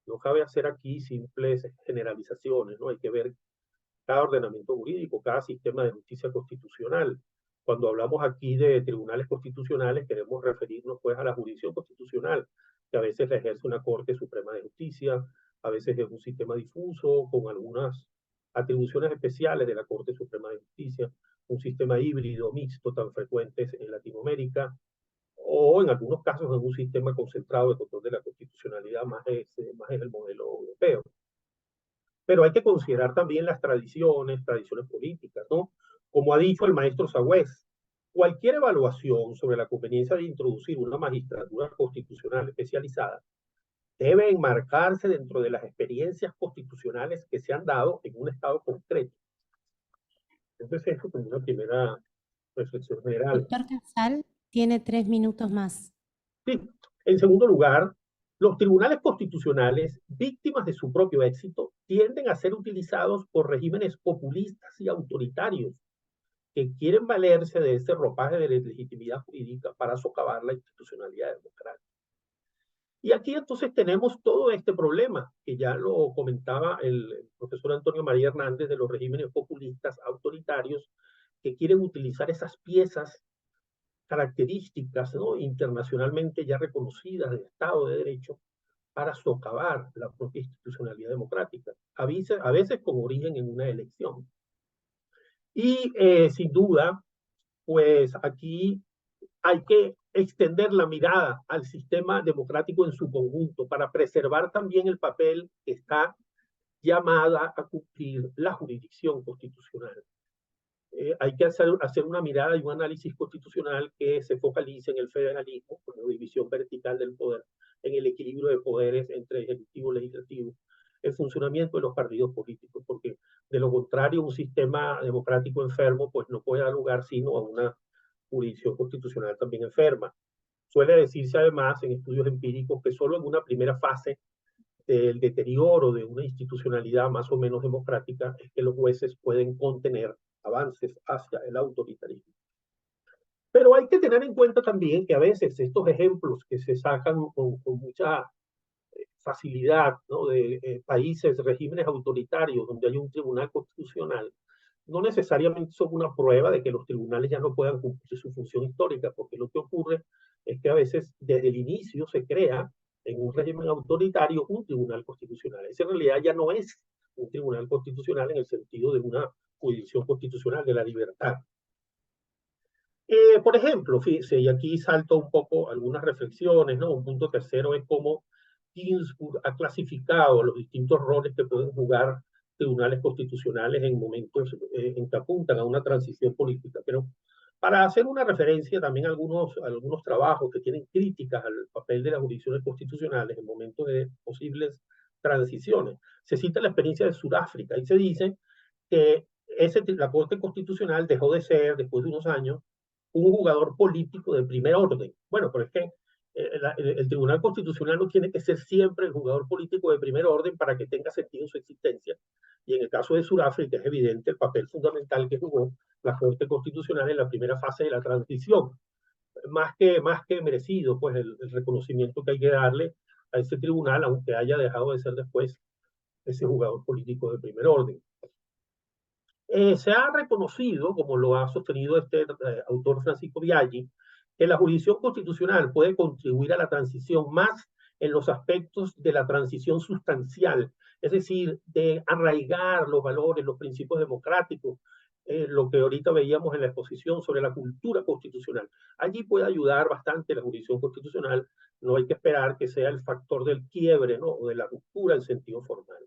No cabe hacer aquí simples generalizaciones, ¿no? Hay que ver cada ordenamiento jurídico, cada sistema de justicia constitucional. Cuando hablamos aquí de tribunales constitucionales, queremos referirnos pues a la jurisdicción constitucional, que a veces la ejerce una Corte Suprema de Justicia, a veces es un sistema difuso con algunas atribuciones especiales de la Corte Suprema de Justicia, un sistema híbrido mixto tan frecuentes en Latinoamérica, o en algunos casos en un sistema concentrado de control de la constitucionalidad, más es el modelo europeo. Pero hay que considerar también las tradiciones políticas, ¿no? Como ha dicho el maestro Sagüez, cualquier evaluación sobre la conveniencia de introducir una magistratura constitucional especializada debe enmarcarse dentro de las experiencias constitucionales que se han dado en un estado concreto. Entonces, esto es una primera reflexión general. Doctor Casal tiene 3 minutos más. Sí. En segundo lugar, los tribunales constitucionales, víctimas de su propio éxito, tienden a ser utilizados por regímenes populistas y autoritarios que quieren valerse de ese ropaje de legitimidad jurídica para socavar la institucionalidad democrática. Y aquí entonces tenemos todo este problema, que ya lo comentaba el profesor Antonio María Hernández, de los regímenes populistas autoritarios que quieren utilizar esas piezas características, ¿no?, internacionalmente ya reconocidas del Estado de Derecho para socavar la propia institucionalidad democrática, a veces con origen en una elección. Y sin duda, pues aquí hay que extender la mirada al sistema democrático en su conjunto para preservar también el papel que está llamada a cumplir la jurisdicción constitucional. Hay que hacer una mirada y un análisis constitucional que se focalice en el federalismo, con la división vertical del poder, en el equilibrio de poderes entre ejecutivo y legislativo, el funcionamiento de los partidos políticos, porque de lo contrario un sistema democrático enfermo pues no puede dar lugar sino a una jurisdicción constitucional también enferma. Suele decirse además en estudios empíricos que solo en una primera fase del deterioro de una institucionalidad más o menos democrática es que los jueces pueden contener avances hacia el autoritarismo. Pero hay que tener en cuenta también que a veces estos ejemplos que se sacan con mucha facilidad, ¿no?, de países, regímenes autoritarios donde hay un tribunal constitucional, no necesariamente son una prueba de que los tribunales ya no puedan cumplir su función histórica, porque lo que ocurre es que a veces desde el inicio se crea en un régimen autoritario un tribunal constitucional. Ese en realidad ya no es un tribunal constitucional en el sentido de una jurisdicción constitucional de la libertad. Por ejemplo, fíjense, y aquí salto un poco algunas reflexiones, ¿no? Un punto tercero es cómo Ginsburg ha clasificado los distintos roles que pueden jugar tribunales constitucionales en momentos en que apuntan a una transición política. Pero Para hacer una referencia también a algunos trabajos que tienen críticas al papel de las jurisdicciones constitucionales en momentos de posibles transiciones, se cita la experiencia de Sudáfrica y se dice que la Corte Constitucional dejó de ser, después de unos años, un jugador político de primer orden. Bueno, pero es que el Tribunal Constitucional no tiene que ser siempre el jugador político de primer orden para que tenga sentido su existencia. Y en el caso de Sudáfrica es evidente el papel fundamental que jugó la Corte Constitucional en la primera fase de la transición. Más que merecido, pues el reconocimiento que hay que darle a ese tribunal, aunque haya dejado de ser después ese jugador político de primer orden. Se ha reconocido, como lo ha sostenido este autor Francisco Biaggi, que la jurisdicción constitucional puede contribuir a la transición más en los aspectos de la transición sustancial, es decir, de arraigar los valores, los principios democráticos, lo que ahorita veíamos en la exposición sobre la cultura constitucional. Allí puede ayudar bastante la jurisdicción constitucional, no hay que esperar que sea el factor del quiebre, ¿no?, o de la ruptura en sentido formal.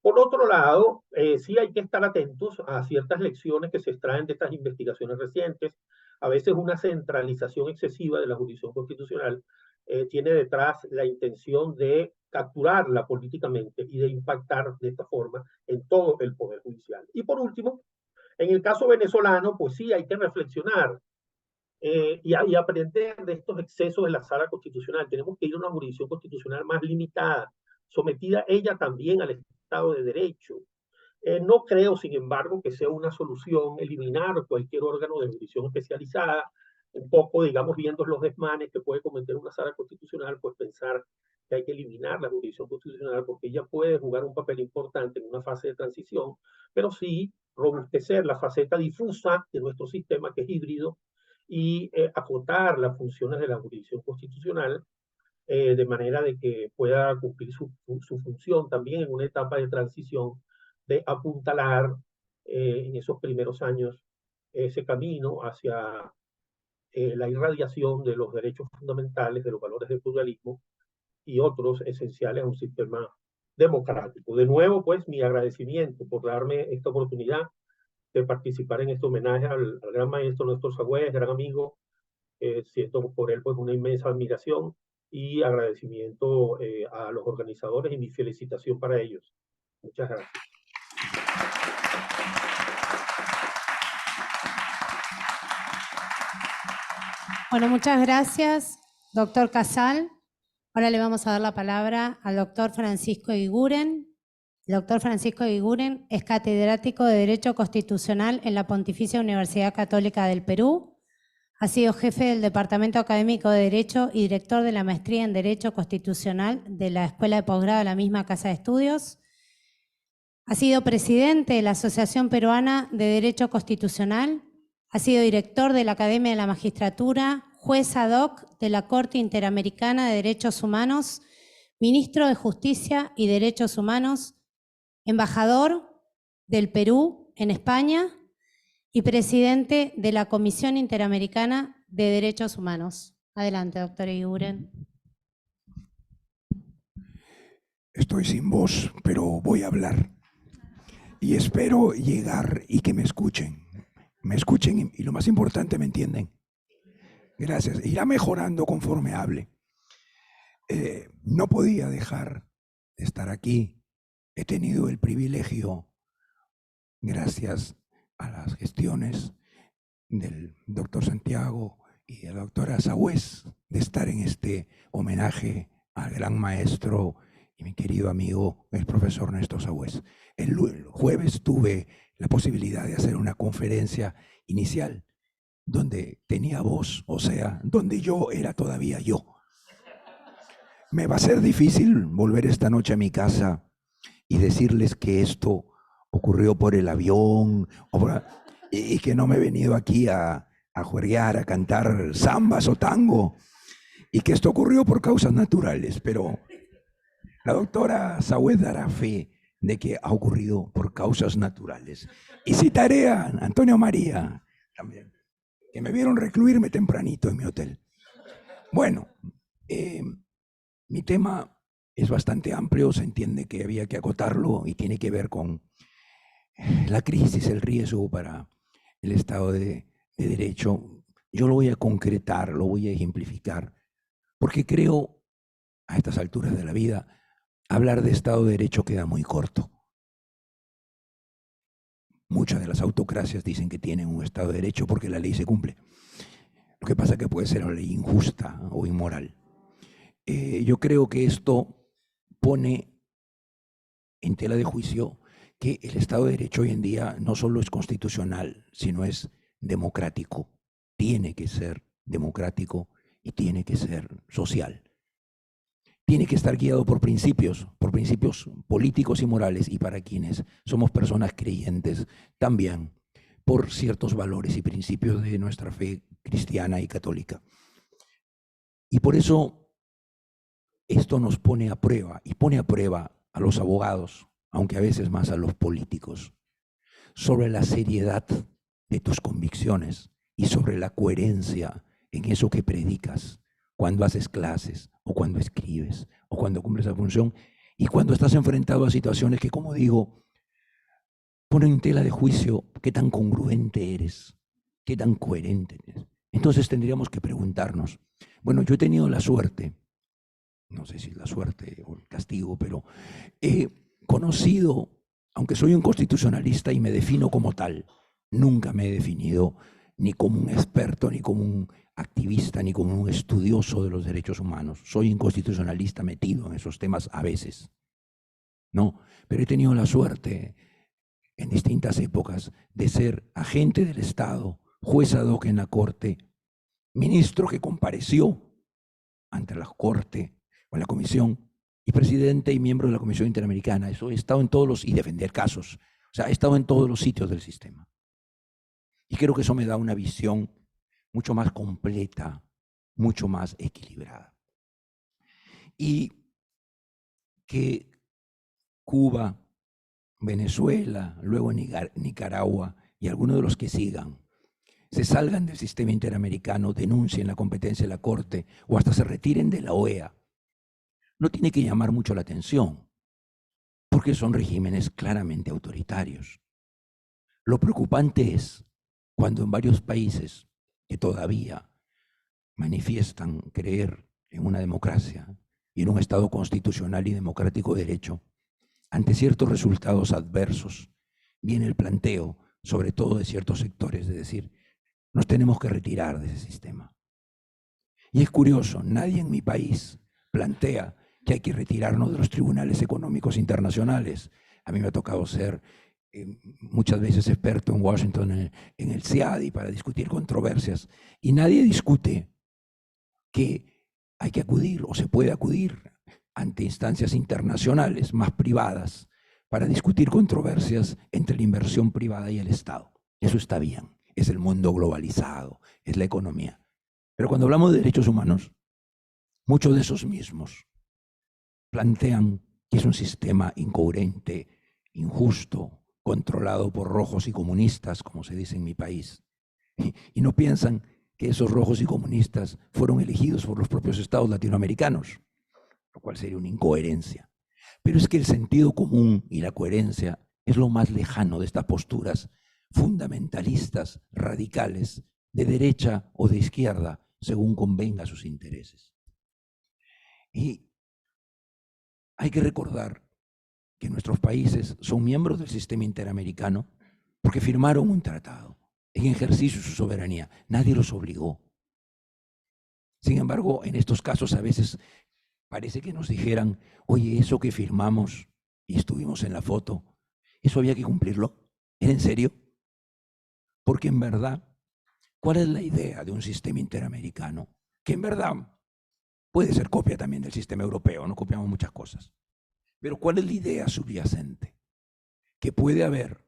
Por otro lado, sí hay que estar atentos a ciertas lecciones que se extraen de estas investigaciones recientes. A veces una centralización excesiva de la jurisdicción constitucional tiene detrás la intención de capturarla políticamente y de impactar de esta forma en todo el Poder Judicial. Y por último, en el caso venezolano, pues sí hay que reflexionar y aprender de estos excesos de la sala constitucional. Tenemos que ir a una jurisdicción constitucional más limitada, sometida ella también al Estado de Derecho. No creo, sin embargo, que sea una solución eliminar cualquier órgano de jurisdicción especializada, un poco, digamos, viendo los desmanes que puede cometer una sala constitucional, pues pensar que hay que eliminar la jurisdicción constitucional porque ella puede jugar un papel importante en una fase de transición, pero sí robustecer la faceta difusa de nuestro sistema, que es híbrido, y acotar las funciones de la jurisdicción constitucional de manera de que pueda cumplir su función también en una etapa de transición, de apuntalar en esos primeros años ese camino hacia la irradiación de los derechos fundamentales, de los valores del pluralismo y otros esenciales a un sistema democrático. De nuevo, pues, mi agradecimiento por darme esta oportunidad de participar en este homenaje al gran maestro Néstor Sagüez, gran amigo. Siento por él pues una inmensa admiración y agradecimiento a los organizadores y mi felicitación para ellos. Muchas gracias. Bueno, muchas gracias, doctor Casal. Ahora le vamos a dar la palabra al doctor Francisco Eguiguren. El doctor Francisco Eguiguren es catedrático de Derecho Constitucional en la Pontificia Universidad Católica del Perú. Ha sido jefe del Departamento Académico de Derecho y director de la Maestría en Derecho Constitucional de la Escuela de Posgrado de la misma Casa de Estudios. Ha sido presidente de la Asociación Peruana de Derecho Constitucional. Ha sido director de la Academia de la Magistratura, juez ad hoc de la Corte Interamericana de Derechos Humanos, ministro de Justicia y Derechos Humanos, embajador del Perú en España y presidente de la Comisión Interamericana de Derechos Humanos. Adelante, doctor Eguiguren. Estoy sin voz, pero voy a hablar. Y espero llegar y que me escuchen. Me escuchen y lo más importante, me entienden. Gracias. Irá mejorando conforme hable. No podía dejar de estar aquí. He tenido el privilegio, gracias a las gestiones del doctor Santiago y de la doctora Sagüez, de estar en este homenaje al gran maestro y mi querido amigo, el profesor Néstor Sagüez. El jueves tuve la posibilidad de hacer una conferencia inicial donde tenía voz, o sea, donde yo era todavía yo. Me va a ser difícil volver esta noche a mi casa y decirles que esto ocurrió por el avión y que no me he venido aquí a juerguear, a cantar zambas o tango, y que esto ocurrió por causas naturales, pero la doctora Sagüez dará fe de que ha ocurrido por causas naturales. Y citaré a Antonio María también, que me vieron recluirme tempranito en mi hotel. Bueno, mi tema es bastante amplio, se entiende que había que acotarlo y tiene que ver con la crisis, el riesgo para el Estado de de derecho, yo lo voy a concretar, lo voy a ejemplificar, porque creo, a estas alturas de la vida, hablar de Estado de Derecho queda muy corto. Muchas de las autocracias dicen que tienen un Estado de Derecho porque la ley se cumple. Lo que pasa es que puede ser una ley injusta o inmoral. Yo creo que esto pone en tela de juicio que el Estado de Derecho hoy en día no solo es constitucional, sino es democrático. Tiene que ser democrático y tiene que ser social. Tiene que estar guiado por principios políticos y morales, y para quienes somos personas creyentes también por ciertos valores y principios de nuestra fe cristiana y católica. Y por eso esto nos pone a prueba, y pone a prueba a los abogados, aunque a veces más a los políticos, sobre la seriedad de tus convicciones y sobre la coherencia en eso que predicas cuando haces clases o cuando escribes o cuando cumples la función, y cuando estás enfrentado a situaciones que, como digo, ponen en tela de juicio qué tan congruente eres, qué tan coherente eres. Entonces tendríamos que preguntarnos, bueno, yo he tenido la suerte, no sé si la suerte o el castigo, pero he conocido, aunque soy un constitucionalista y me defino como tal, nunca me he definido ni como un experto, ni como un activista, ni como un estudioso de los derechos humanos. Soy un constitucionalista metido en esos temas a veces, ¿no? Pero he tenido la suerte en distintas épocas de ser agente del Estado, juez ad hoc en la Corte, ministro que compareció ante la Corte o la Comisión, y presidente y miembro de la Comisión Interamericana. Eso he estado en todos los, y defender casos. O sea, he estado en todos los sitios del sistema. Y creo que eso me da una visión mucho más completa, mucho más equilibrada. Y que Cuba, Venezuela, luego Nicaragua y algunos de los que sigan, se salgan del sistema interamericano, denuncien la competencia de la Corte o hasta se retiren de la OEA, no tiene que llamar mucho la atención, porque son regímenes claramente autoritarios. Lo preocupante es cuando en varios países que todavía manifiestan creer en una democracia y en un Estado constitucional y democrático de derecho, ante ciertos resultados adversos, viene el planteo, sobre todo de ciertos sectores, de decir, nos tenemos que retirar de ese sistema. Y es curioso, nadie en mi país plantea que hay que retirarnos de los tribunales económicos internacionales. A mí me ha tocado ser muchas veces experto en Washington en el CIADI para discutir controversias, y nadie discute que hay que acudir o se puede acudir ante instancias internacionales más privadas para discutir controversias entre la inversión privada y el Estado. Eso está bien, es el mundo globalizado, es la economía. Pero cuando hablamos de derechos humanos, muchos de esos mismos plantean que es un sistema incoherente, injusto, controlado por rojos y comunistas, como se dice en mi país. Y no piensan que esos rojos y comunistas fueron elegidos por los propios estados latinoamericanos, lo cual sería una incoherencia. Pero es que el sentido común y la coherencia es lo más lejano de estas posturas fundamentalistas, radicales, de derecha o de izquierda, según convenga a sus intereses. Y hay que recordar que nuestros países son miembros del sistema interamericano porque firmaron un tratado en ejercicio de su soberanía. Nadie los obligó. Sin embargo, en estos casos a veces parece que nos dijeran, oye, eso que firmamos y estuvimos en la foto, ¿eso había que cumplirlo? ¿Era en serio? Porque en verdad, ¿cuál es la idea de un sistema interamericano? Que en verdad puede ser copia también del sistema europeo, no copiamos muchas cosas. Pero ¿cuál es la idea subyacente? Que puede haber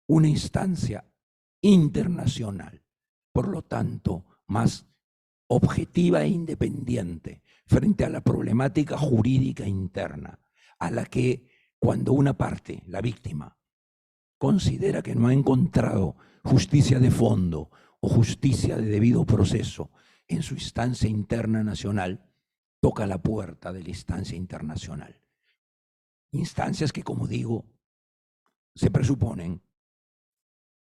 una instancia internacional, por lo tanto, más objetiva e independiente frente a la problemática jurídica interna, a la que cuando una parte, la víctima, considera que no ha encontrado justicia de fondo o justicia de debido proceso en su instancia interna nacional, toca la puerta de la instancia internacional. Instancias que, como digo, se presuponen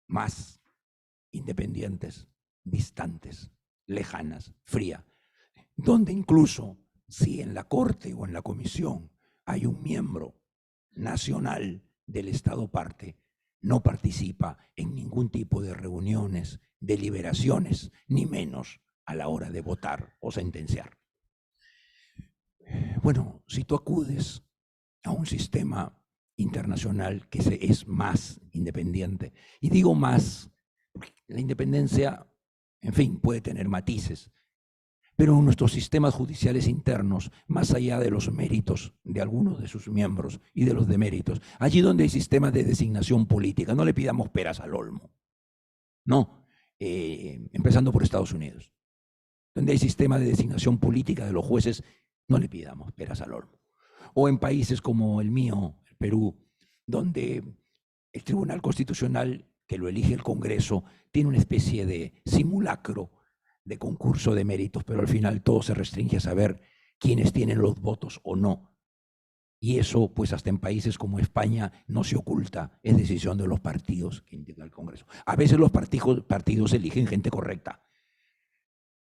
más independientes, distantes, lejanas, fría, donde incluso si en la Corte o en la Comisión hay un miembro nacional del Estado parte, no participa en ningún tipo de reuniones, deliberaciones, ni menos a la hora de votar o sentenciar. Bueno, si tú acudes a un sistema internacional que es más independiente, y digo más, porque la independencia, en fin, puede tener matices, pero nuestros sistemas judiciales internos, más allá de los méritos de algunos de sus miembros y de los deméritos, allí donde hay sistemas de designación política, no le pidamos peras al olmo, no, empezando por Estados Unidos, donde hay sistemas de designación política de los jueces, no le pidamos peras al olmo. O en países como el mío, el Perú, donde el Tribunal Constitucional, que lo elige el Congreso, tiene una especie de simulacro de concurso de méritos, pero al final todo se restringe a saber quiénes tienen los votos o no. Y eso, pues hasta en países como España, no se oculta, es decisión de los partidos que integran el Congreso. A veces los partidos eligen gente correcta,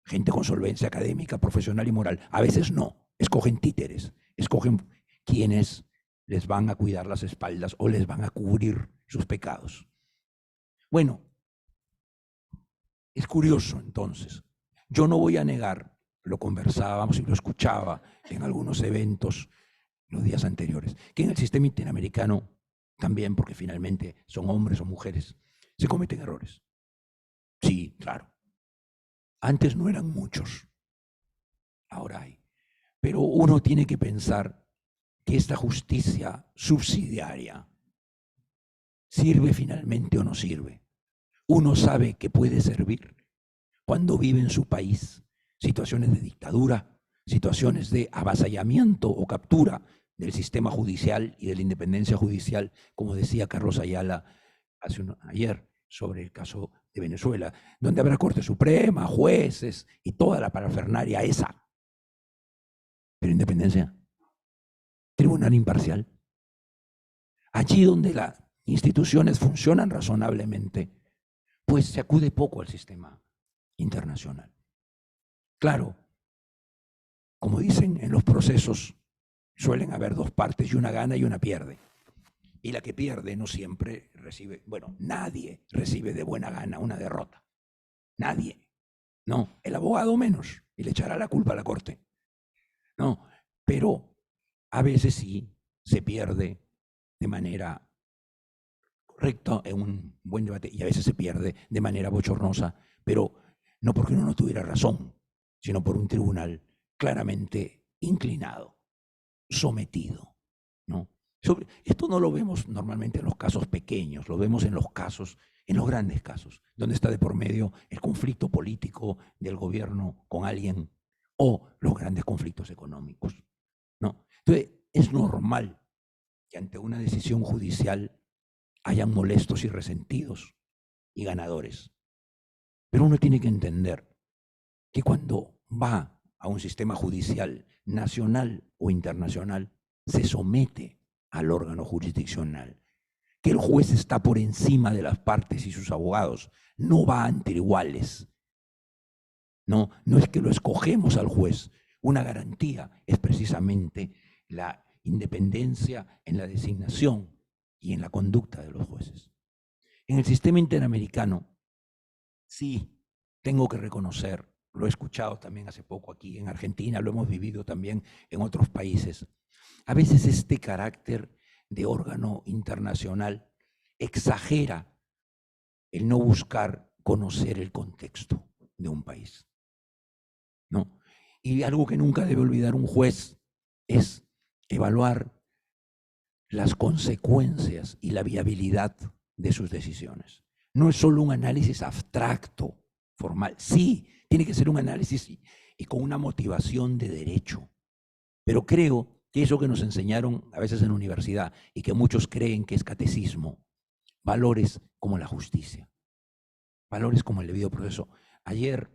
gente con solvencia académica, profesional y moral. A veces no, escogen títeres, escogen quienes les van a cuidar las espaldas o les van a cubrir sus pecados. Bueno, es curioso entonces. Yo no voy a negar, lo conversábamos y lo escuchaba en algunos eventos los días anteriores, que en el sistema interamericano también, porque finalmente son hombres o mujeres, se cometen errores. Sí, claro. Antes no eran muchos, ahora hay. Pero uno tiene que pensar que esta justicia subsidiaria sirve finalmente o no sirve. Uno sabe que puede servir cuando vive en su país situaciones de dictadura, situaciones de avasallamiento o captura del sistema judicial y de la independencia judicial, como decía Carlos Ayala ayer sobre el caso de Venezuela, donde habrá Corte Suprema, jueces y toda la parafernalia esa. Pero independencia, tribunal imparcial. Allí donde las instituciones funcionan razonablemente, pues se acude poco al sistema internacional. Claro, como dicen en los procesos, suelen haber dos partes y una gana y una pierde. Y la que pierde no siempre recibe, bueno, nadie recibe de buena gana una derrota. Nadie. No, el abogado menos, y le echará la culpa a la corte. No, pero a veces sí se pierde de manera correcta en un buen debate y a veces se pierde de manera bochornosa, pero no porque uno no tuviera razón, sino por un tribunal claramente inclinado, sometido, ¿no? Esto no lo vemos normalmente en los casos pequeños, lo vemos en los casos, en los grandes casos, donde está de por medio el conflicto político del gobierno con alguien o los grandes conflictos económicos, ¿no? Entonces, es normal que ante una decisión judicial hayan molestos y resentidos y ganadores. Pero uno tiene que entender que cuando va a un sistema judicial nacional o internacional, se somete al órgano jurisdiccional, que el juez está por encima de las partes y sus abogados, no va ante iguales. No es que lo escogemos al juez. Una garantía es precisamente la independencia en la designación y en la conducta de los jueces. En el sistema interamericano, sí, tengo que reconocer, lo he escuchado también hace poco aquí en Argentina, lo hemos vivido también en otros países, a veces este carácter de órgano internacional exagera el no buscar conocer el contexto de un país, ¿no? Y algo que nunca debe olvidar un juez es evaluar las consecuencias y la viabilidad de sus decisiones. No es solo un análisis abstracto, formal. Sí, tiene que ser un análisis y con una motivación de derecho. Pero creo que eso que nos enseñaron a veces en la universidad y que muchos creen que es catecismo, valores como la justicia, valores como el debido proceso. Ayer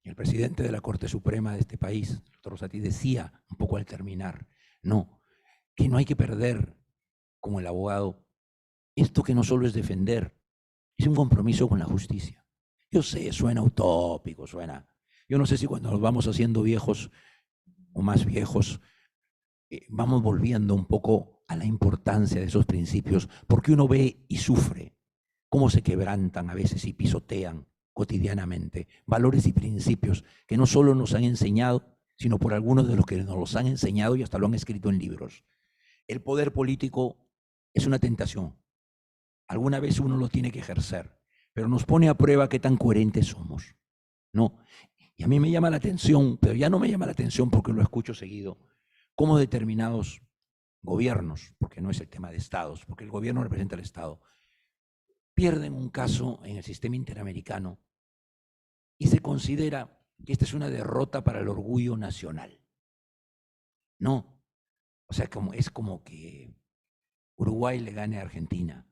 el presidente de la Corte Suprema de este país, el doctor Rosati, decía un poco al terminar, que no hay que perder como el abogado esto que no solo es defender, es un compromiso con la justicia. Yo sé, suena utópico, suena. Yo no sé si cuando nos vamos haciendo viejos o más viejos, vamos volviendo un poco a la importancia de esos principios, porque uno ve y sufre cómo se quebrantan a veces y pisotean cotidianamente valores y principios que no solo nos han enseñado, sino por algunos de los que nos los han enseñado y hasta lo han escrito en libros. El poder político es una tentación. Alguna vez uno lo tiene que ejercer, pero nos pone a prueba qué tan coherentes somos, ¿no? Y a mí me llama la atención, pero ya no me llama la atención porque lo escucho seguido, cómo determinados gobiernos, porque no es el tema de estados, porque el gobierno representa al Estado, pierden un caso en el sistema interamericano y se considera que esta es una derrota para el orgullo nacional. No, o sea, es como que Uruguay le gane a Argentina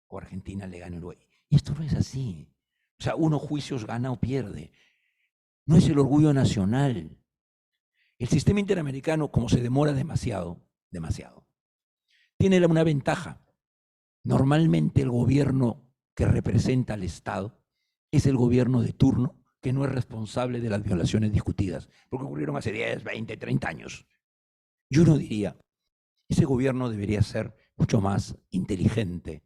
o Argentina le gane a Uruguay. Y esto no es así. O sea, uno juicios gana o pierde. No es el orgullo nacional. El sistema interamericano, como se demora demasiado, tiene una ventaja. Normalmente el gobierno que representa al Estado es el gobierno de turno, que no es responsable de las violaciones discutidas, porque ocurrieron hace 10, 20, 30 años. Yo no diría, ese gobierno debería ser mucho más inteligente,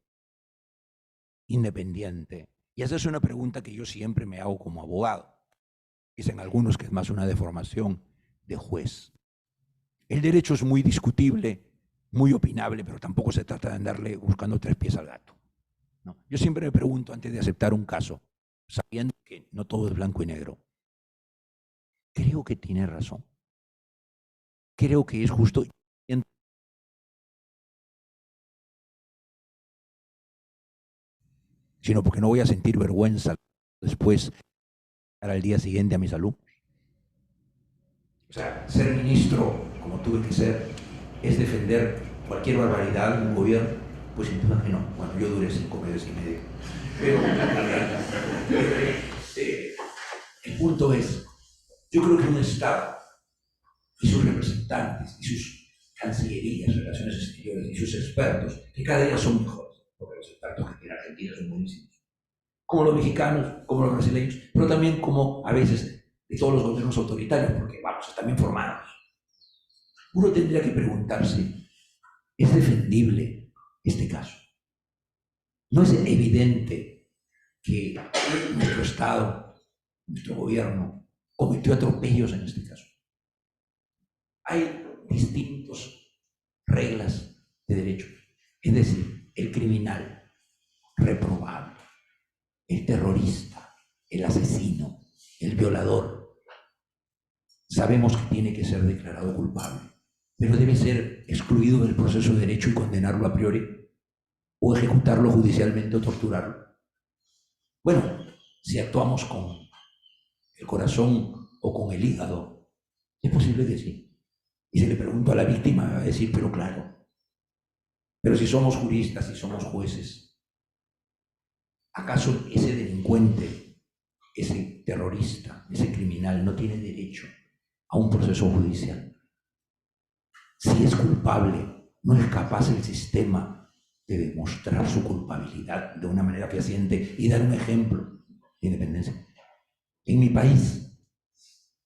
independiente. Y esa es una pregunta que yo siempre me hago como abogado. Dicen algunos que es más una deformación de juez. El derecho es muy discutible, muy opinable, pero tampoco se trata de andarle buscando 3 pies al gato, ¿no? Yo siempre me pregunto antes de aceptar un caso, sabiendo que no todo es blanco y negro, creo que tiene razón. Creo que es justo. Sino porque no voy a sentir vergüenza después al día siguiente a mi salud. O sea, ser ministro, como tuve que ser, es defender cualquier barbaridad de un gobierno. Pues sin duda que no. Bueno, yo duré 5 meses y medio. Pero el punto es, yo creo que un Estado y sus representantes y sus cancillerías, relaciones exteriores y sus expertos, que cada día son mejores, porque los expertos que tiene Argentina son buenísimos, como los mexicanos, como los brasileños, pero también como a veces de todos los gobiernos autoritarios, porque vamos, están bien formados. Uno tendría que preguntarse, ¿es defendible este caso? ¿No es evidente que nuestro Estado, nuestro gobierno, cometió atropellos en este caso? Hay distintas reglas de derecho. Es decir, el criminal reprobable, el terrorista, el asesino, el violador, sabemos que tiene que ser declarado culpable, pero debe ser excluido del proceso de derecho y condenarlo a priori, o ejecutarlo judicialmente o torturarlo. Bueno, si actuamos con el corazón o con el hígado, es posible que sí. Y si le pregunto a la víctima, me va a decir, pero claro. Pero si somos juristas, si somos jueces, ¿acaso ese delincuente, ese terrorista, ese criminal no tiene derecho a un proceso judicial? Si es culpable, ¿no es capaz el sistema de demostrar su culpabilidad de una manera fehaciente y dar un ejemplo de independencia? En mi país,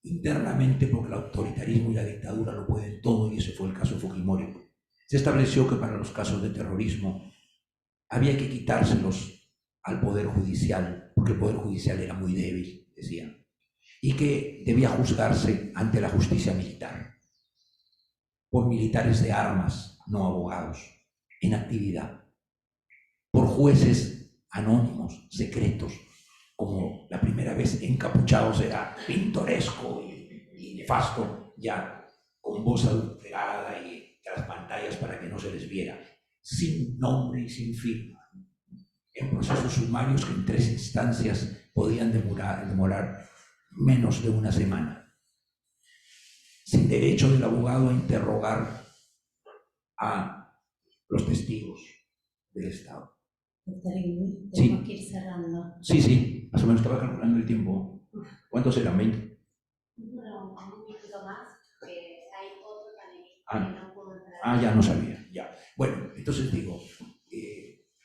internamente, porque el autoritarismo y la dictadura lo pueden todo, y ese fue el caso de Fujimori, se estableció que para los casos de terrorismo había que quitárselos al Poder Judicial, porque el Poder Judicial era muy débil, decían, y que debía juzgarse ante la justicia militar, por militares de armas, no abogados, en actividad, por jueces anónimos, secretos, como la primera vez encapuchados era pintoresco y nefasto, ya con voz adulterada y tras pantallas para que no se les viera, sin nombre y sin firma, en procesos sumarios que en 3 instancias podían demorar menos de una semana, sin derecho del abogado a interrogar a los testigos del Estado. Doctor, tenemos Sí. que ir cerrando. Sí, más o menos estaba calculando el tiempo. ¿Cuántos eran? 20. No, un minuto más, que hay otro panelista que no pudo entrar. Ya no sabía, ya. Bueno, entonces digo,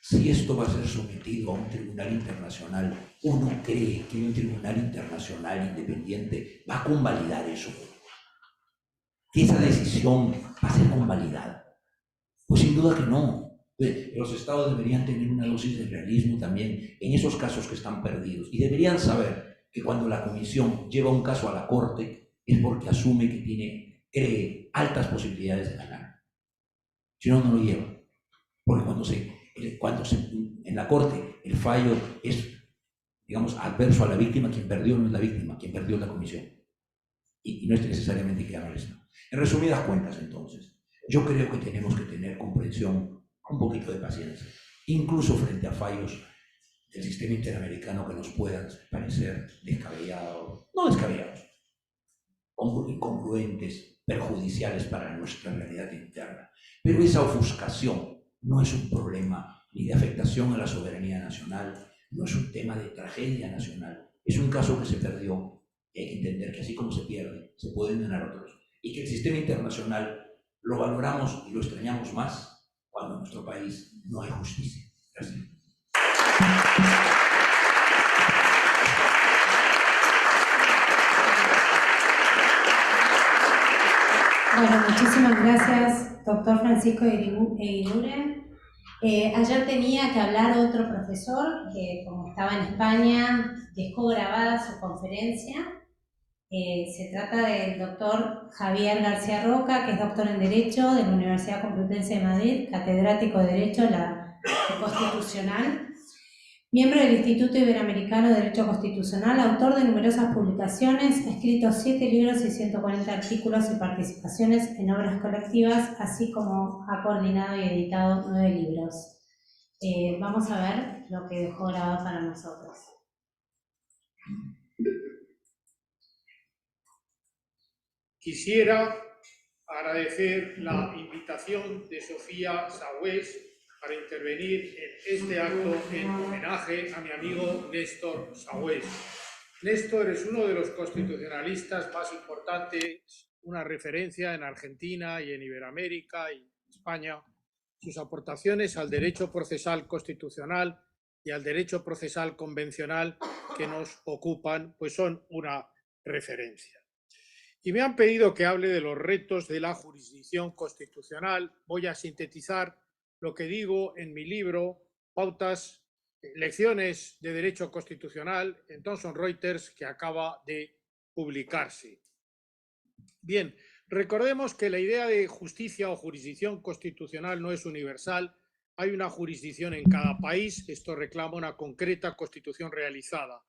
si esto va a ser sometido a un tribunal internacional, uno cree que un tribunal internacional independiente va a convalidar eso, que esa decisión va a ser convalidada. Pues sin duda que no. Los estados deberían tener una dosis de realismo también en esos casos que están perdidos, y deberían saber que cuando la comisión lleva un caso a la corte es porque asume que cree altas posibilidades de ganar. Si no, no lo lleva. Porque cuando en la corte el fallo es, digamos, adverso a la víctima, quien perdió no es la víctima, quien perdió es la comisión. Y no es necesariamente que haga esto. En resumidas cuentas, entonces, yo creo que tenemos que tener comprensión, un poquito de paciencia, incluso frente a fallos del sistema interamericano que nos puedan parecer descabellados, no descabellados, incongruentes, perjudiciales para nuestra realidad interna. Pero esa ofuscación no es un problema ni de afectación a la soberanía nacional, no es un tema de tragedia nacional, es un caso que se perdió, y hay que entender que así como se pierde, se pueden ganar otros, y que el sistema internacional lo valoramos y lo extrañamos más cuando en nuestro país no hay justicia. Gracias. Bueno, muchísimas gracias, doctor Francisco Eguiguren. Ayer tenía que hablar otro profesor que, como estaba en España, dejó grabada su conferencia. Se trata del doctor Javier García Roca, que es doctor en Derecho de la Universidad Complutense de Madrid, catedrático de Derecho Constitucional, miembro del Instituto Iberoamericano de Derecho Constitucional, autor de numerosas publicaciones, ha escrito 7 libros y 140 artículos y participaciones en obras colectivas, así como ha coordinado y editado 9 libros. Vamos a ver lo que dejó grabado para nosotros. Quisiera agradecer la invitación de Sofía Sagüés para intervenir en este acto en homenaje a mi amigo Néstor Sagüés. Néstor es uno de los constitucionalistas más importantes, una referencia en Argentina y en Iberoamérica y España. Sus aportaciones al derecho procesal constitucional y al derecho procesal convencional que nos ocupan, pues son una referencia. Y me han pedido que hable de los retos de la jurisdicción constitucional. Voy a sintetizar lo que digo en mi libro, Lecciones de Derecho Constitucional, en Thomson Reuters, que acaba de publicarse. Bien, recordemos que la idea de justicia o jurisdicción constitucional no es universal. Hay una jurisdicción en cada país. Esto reclama una concreta constitución realizada.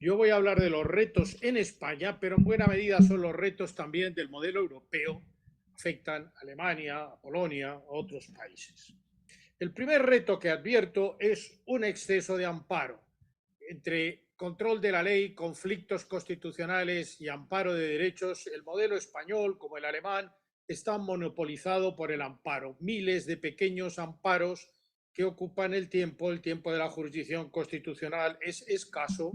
Yo voy a hablar de los retos en España, pero en buena medida son los retos también del modelo europeo, afectan a Alemania, a Polonia, a otros países. El primer reto que advierto es un exceso de amparo. Entre control de la ley, conflictos constitucionales y amparo de derechos, el modelo español, como el alemán, está monopolizado por el amparo. Miles de pequeños amparos que ocupan el tiempo de la jurisdicción constitucional es escaso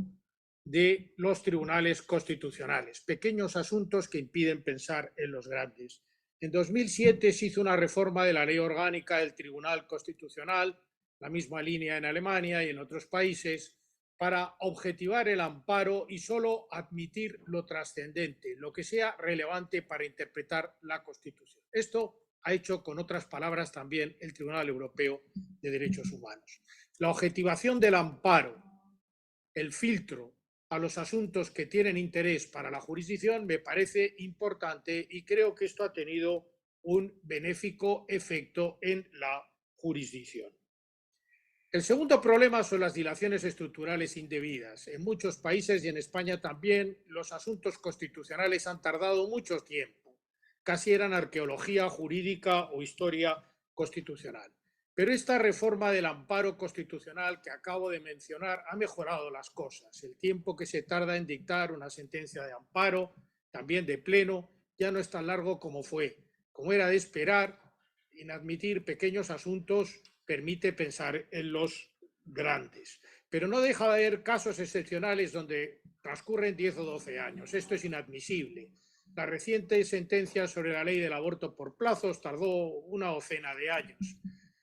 de los tribunales constitucionales, pequeños asuntos que impiden pensar en los grandes. En 2007 se hizo una reforma de la ley orgánica del Tribunal Constitucional, la misma línea en Alemania y en otros países, para objetivar el amparo y solo admitir lo trascendente, lo que sea relevante para interpretar la Constitución. Esto ha hecho, con otras palabras, también el Tribunal Europeo de Derechos Humanos. La objetivación del amparo, el filtro a los asuntos que tienen interés para la jurisdicción, me parece importante y creo que esto ha tenido un benéfico efecto en la jurisdicción. El segundo problema son las dilaciones estructurales indebidas. En muchos países y en España también los asuntos constitucionales han tardado mucho tiempo. Casi eran arqueología jurídica o historia constitucional. Pero esta reforma del amparo constitucional que acabo de mencionar ha mejorado las cosas. El tiempo que se tarda en dictar una sentencia de amparo, también de pleno, ya no es tan largo como fue. Como era de esperar, en admitir pequeños asuntos permite pensar en los grandes. Pero no deja de haber casos excepcionales donde transcurren 10 o 12 años. Esto es inadmisible. La reciente sentencia sobre la ley del aborto por plazos tardó una docena de años.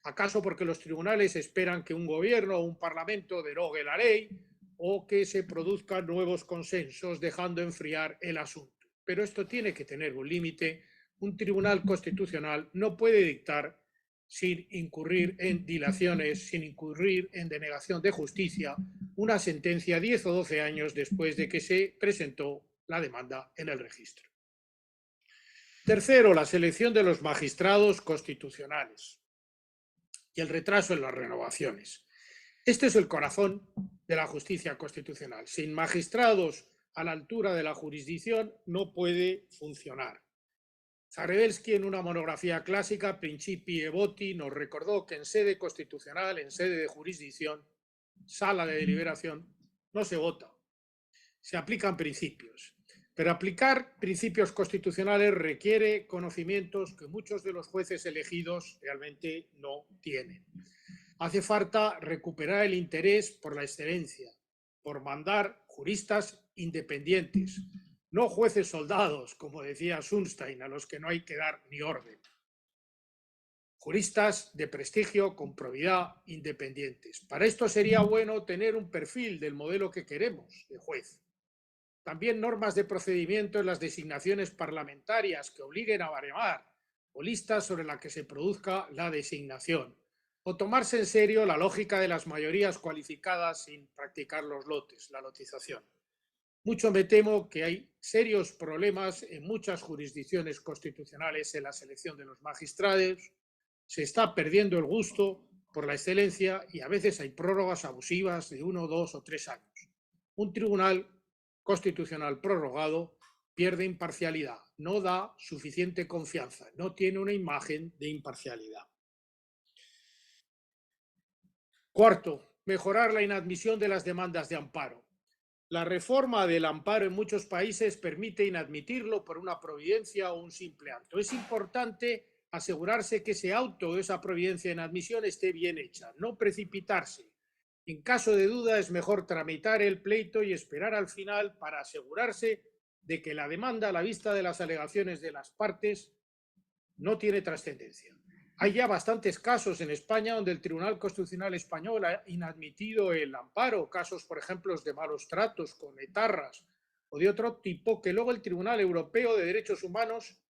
¿Acaso porque los tribunales esperan que un gobierno o un parlamento derogue la ley o que se produzcan nuevos consensos dejando enfriar el asunto? Pero esto tiene que tener un límite. Un tribunal constitucional no puede dictar sin incurrir en dilaciones, sin incurrir en denegación de justicia, una sentencia 10 o 12 años después de que se presentó la demanda en el registro. Tercero, la selección de los magistrados constitucionales y el retraso en las renovaciones. Este es el corazón de la justicia constitucional. Sin magistrados a la altura de la jurisdicción no puede funcionar. Zarebelsky, en una monografía clásica, Principi e Voti, nos recordó que en sede constitucional, en sede de jurisdicción, sala de deliberación, no se vota, se aplican principios. Pero aplicar principios constitucionales requiere conocimientos que muchos de los jueces elegidos realmente no tienen. Hace falta recuperar el interés por la excelencia, por mandar juristas independientes, no jueces soldados, como decía Sunstein, a los que no hay que dar ni orden. Juristas de prestigio, con probidad, independientes. Para esto sería bueno tener un perfil del modelo que queremos de juez. También normas de procedimiento en las designaciones parlamentarias que obliguen a baremar, o listas sobre las que se produzca la designación. O tomarse en serio la lógica de las mayorías cualificadas sin practicar los lotes, la lotización. Mucho me temo que hay serios problemas en muchas jurisdicciones constitucionales en la selección de los magistrados. Se está perdiendo el gusto por la excelencia y a veces hay prórrogas abusivas de 1, 2 o 3 años. Un tribunal constitucional prorrogado pierde imparcialidad, no da suficiente confianza, no tiene una imagen de imparcialidad. Cuarto, mejorar la inadmisión de las demandas de amparo. La reforma del amparo en muchos países permite inadmitirlo por una providencia o un simple acto. Es importante asegurarse que ese auto o esa providencia en admisión esté bien hecha, no precipitarse. En caso de duda es mejor tramitar el pleito y esperar al final para asegurarse de que la demanda a la vista de las alegaciones de las partes no tiene trascendencia. Hay ya bastantes casos en España donde el Tribunal Constitucional Español ha inadmitido el amparo, casos, por ejemplo, de malos tratos con etarras o de otro tipo, que luego el Tribunal Europeo de Derechos Humanos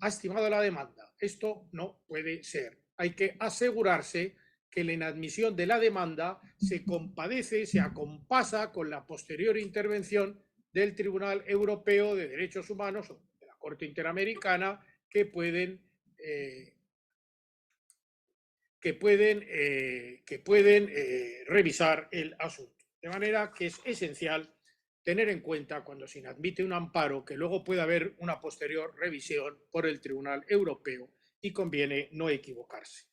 ha estimado la demanda. Esto no puede ser. Hay que asegurarse que la inadmisión de la demanda se compadece, se acompasa con la posterior intervención del Tribunal Europeo de Derechos Humanos o de la Corte Interamericana que pueden revisar el asunto. De manera que es esencial tener en cuenta cuando se inadmite un amparo que luego puede haber una posterior revisión por el Tribunal Europeo y conviene no equivocarse.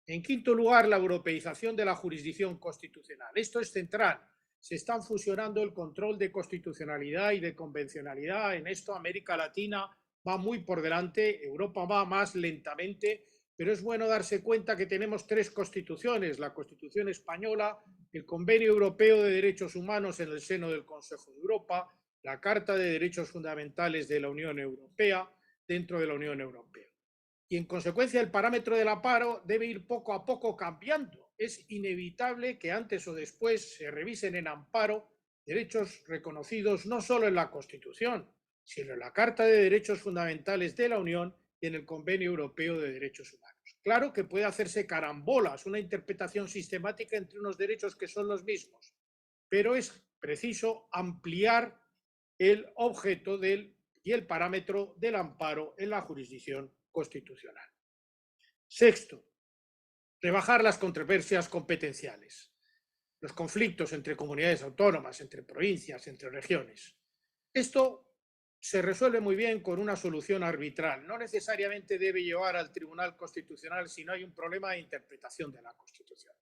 En quinto lugar, la europeización de la jurisdicción constitucional. Esto es central. Se están fusionando el control de constitucionalidad y de convencionalidad. En esto América Latina va muy por delante, Europa va más lentamente, pero es bueno darse cuenta que tenemos 3 constituciones, la Constitución española, el Convenio Europeo de Derechos Humanos en el seno del Consejo de Europa, la Carta de Derechos Fundamentales de la Unión Europea dentro de la Unión Europea. Y en consecuencia el parámetro del amparo debe ir poco a poco cambiando. Es inevitable que antes o después se revisen en amparo derechos reconocidos no solo en la Constitución, sino en la Carta de Derechos Fundamentales de la Unión y en el Convenio Europeo de Derechos Humanos. Claro que puede hacerse carambolas, una interpretación sistemática entre unos derechos que son los mismos, pero es preciso ampliar el objeto y el parámetro del amparo en la jurisdicción constitucional. Sexto, rebajar las controversias competenciales, los conflictos entre comunidades autónomas, entre provincias, entre regiones. Esto se resuelve muy bien con una solución arbitral. No necesariamente debe llevar al Tribunal Constitucional si no hay un problema de interpretación de la Constitución.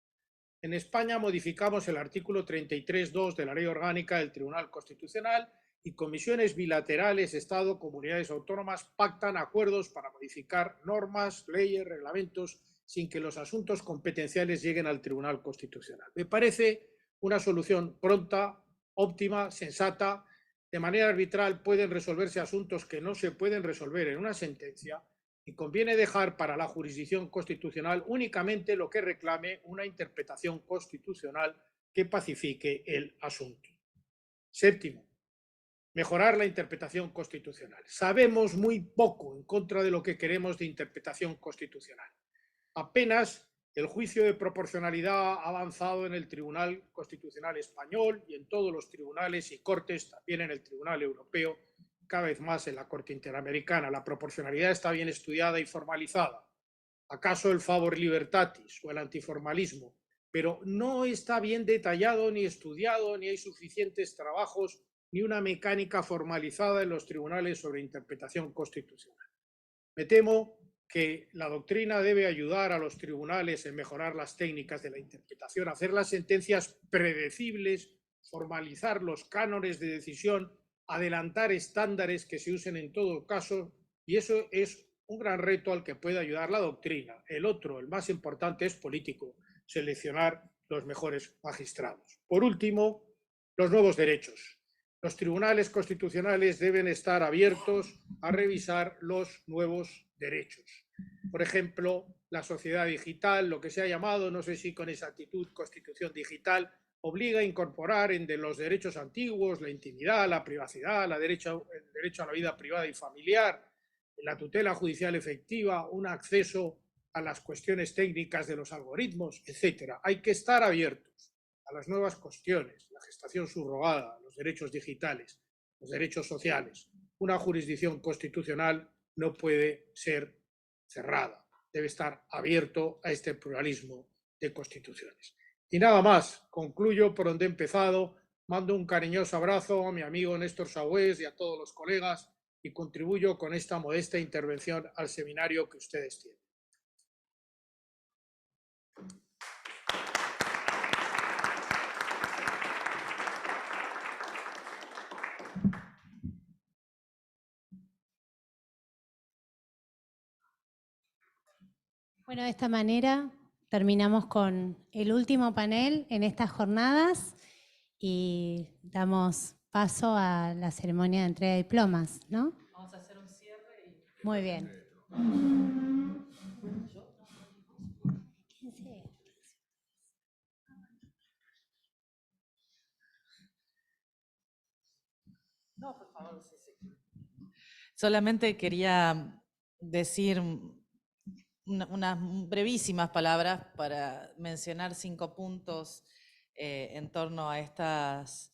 En España modificamos el artículo 33.2 de la Ley Orgánica del Tribunal Constitucional y comisiones bilaterales, Estado, comunidades autónomas pactan acuerdos para modificar normas, leyes, reglamentos, sin que los asuntos competenciales lleguen al Tribunal Constitucional. Me parece una solución pronta, óptima, sensata. De manera arbitral pueden resolverse asuntos que no se pueden resolver en una sentencia y conviene dejar para la jurisdicción constitucional únicamente lo que reclame una interpretación constitucional que pacifique el asunto. Séptimo, mejorar la interpretación constitucional. Sabemos muy poco en contra de lo que queremos de interpretación constitucional. Apenas el juicio de proporcionalidad ha avanzado en el Tribunal Constitucional Español y en todos los tribunales y cortes, también en el Tribunal Europeo, cada vez más en la Corte Interamericana. La proporcionalidad está bien estudiada y formalizada. ¿Acaso el favor libertatis o el antiformalismo? Pero no está bien detallado ni estudiado, ni hay suficientes trabajos, ni una mecánica formalizada en los tribunales sobre interpretación constitucional. Me temo que la doctrina debe ayudar a los tribunales en mejorar las técnicas de la interpretación, hacer las sentencias predecibles, formalizar los cánones de decisión, adelantar estándares que se usen en todo caso, y eso es un gran reto al que puede ayudar la doctrina. El otro, el más importante, es político, seleccionar los mejores magistrados. Por último, los nuevos derechos. Los tribunales constitucionales deben estar abiertos a revisar los nuevos derechos. Por ejemplo, la sociedad digital, lo que se ha llamado, no sé si con exactitud, constitución digital, obliga a incorporar en los derechos antiguos la intimidad, la privacidad, el derecho a la vida privada y familiar, la tutela judicial efectiva, un acceso a las cuestiones técnicas de los algoritmos, etc. Hay que estar abiertos a las nuevas cuestiones, la gestación subrogada, los derechos digitales, los derechos sociales. Una jurisdicción constitucional no puede ser cerrada, debe estar abierto a este pluralismo de constituciones. Y nada más, concluyo por donde he empezado, mando un cariñoso abrazo a mi amigo Néstor Sagüés y a todos los colegas y contribuyo con esta modesta intervención al seminario que ustedes tienen. Bueno, de esta manera terminamos con el último panel en estas jornadas y damos paso a la ceremonia de entrega de diplomas, ¿no? Vamos a hacer un cierre y... Muy bien. No, por favor, sí. Solamente quería decir unas brevísimas palabras para mencionar 5 puntos en torno a estas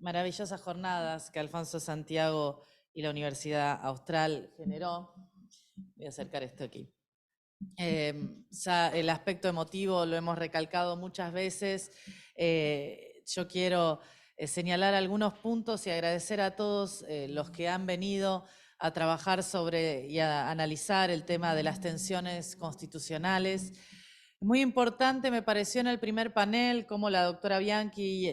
maravillosas jornadas que Alfonso Santiago y la Universidad Austral generó. Voy a acercar esto aquí. Ya el aspecto emotivo lo hemos recalcado muchas veces. Yo quiero señalar algunos puntos y agradecer a todos los que han venido a trabajar sobre y a analizar el tema de las tensiones constitucionales. Muy importante me pareció en el primer panel cómo la doctora Bianchi,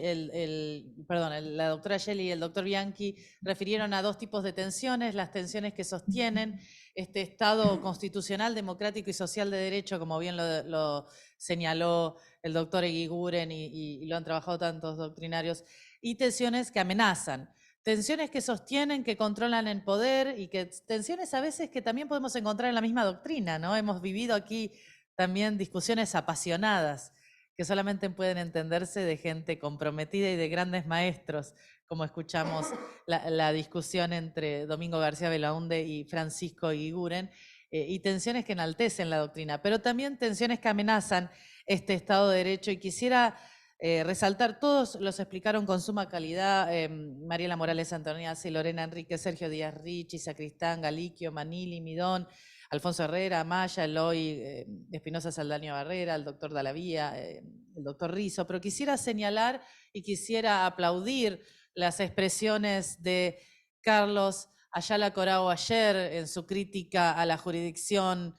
la doctora Gelli y el doctor Bianchi refirieron a 2 tipos de tensiones: las tensiones que sostienen este Estado constitucional, democrático y social de derecho, como bien lo señaló el doctor Eguiguren y lo han trabajado tantos doctrinarios, y tensiones que amenazan. Tensiones que sostienen, que controlan el poder y que tensiones a veces que también podemos encontrar en la misma doctrina, ¿no? Hemos vivido aquí también discusiones apasionadas que solamente pueden entenderse de gente comprometida y de grandes maestros, como escuchamos la discusión entre Domingo García Belaunde y Francisco Eguiguren, y tensiones que enaltecen la doctrina, pero también tensiones que amenazan este Estado de Derecho. Y quisiera resaltar, todos los explicaron con suma calidad, Mariela Morales Antoniazzi, Lorena Enrique, Sergio Díaz Ricci, Sacristán, Galiquio, Manili, Midón, Alfonso Herrera, Maya, Eloy, Espinosa Saldaña Barrera, el doctor Dalavía, el doctor Rizo, pero quisiera señalar y quisiera aplaudir las expresiones de Carlos Ayala Corao ayer en su crítica a la jurisdicción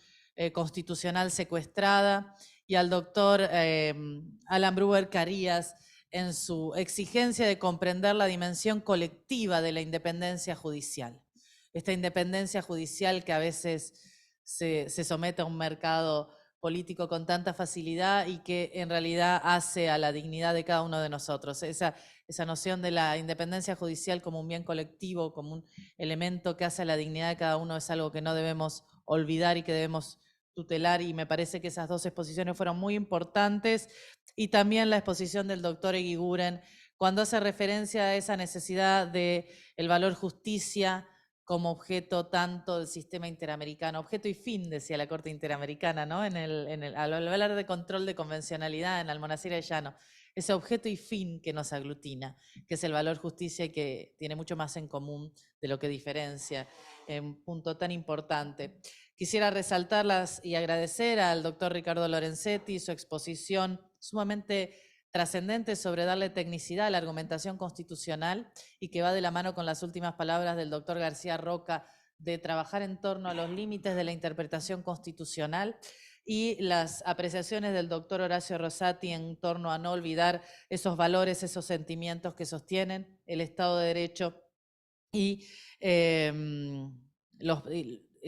constitucional secuestrada, y al doctor Alan Brewer Carías en su exigencia de comprender la dimensión colectiva de la independencia judicial. Esta independencia judicial que a veces se somete a un mercado político con tanta facilidad y que en realidad hace a la dignidad de cada uno de nosotros. esa noción de la independencia judicial como un bien colectivo, como un elemento que hace a la dignidad de cada uno, es algo que no debemos olvidar y que debemos tutelar, y me parece que esas dos exposiciones fueron muy importantes, y también la exposición del doctor Eguiguren, cuando hace referencia a esa necesidad del valor justicia como objeto tanto del sistema interamericano, objeto y fin, decía la Corte Interamericana, ¿no? Al hablar de control de convencionalidad en Almonacid y Llano, ese objeto y fin que nos aglutina, que es el valor justicia y que tiene mucho más en común de lo que diferencia, un punto tan importante. Quisiera resaltarlas y agradecer al doctor Ricardo Lorenzetti su exposición sumamente trascendente sobre darle tecnicidad a la argumentación constitucional y que va de la mano con las últimas palabras del doctor García Roca de trabajar en torno a los límites de la interpretación constitucional, y las apreciaciones del doctor Horacio Rosati en torno a no olvidar esos valores, esos sentimientos que sostienen el Estado de Derecho y el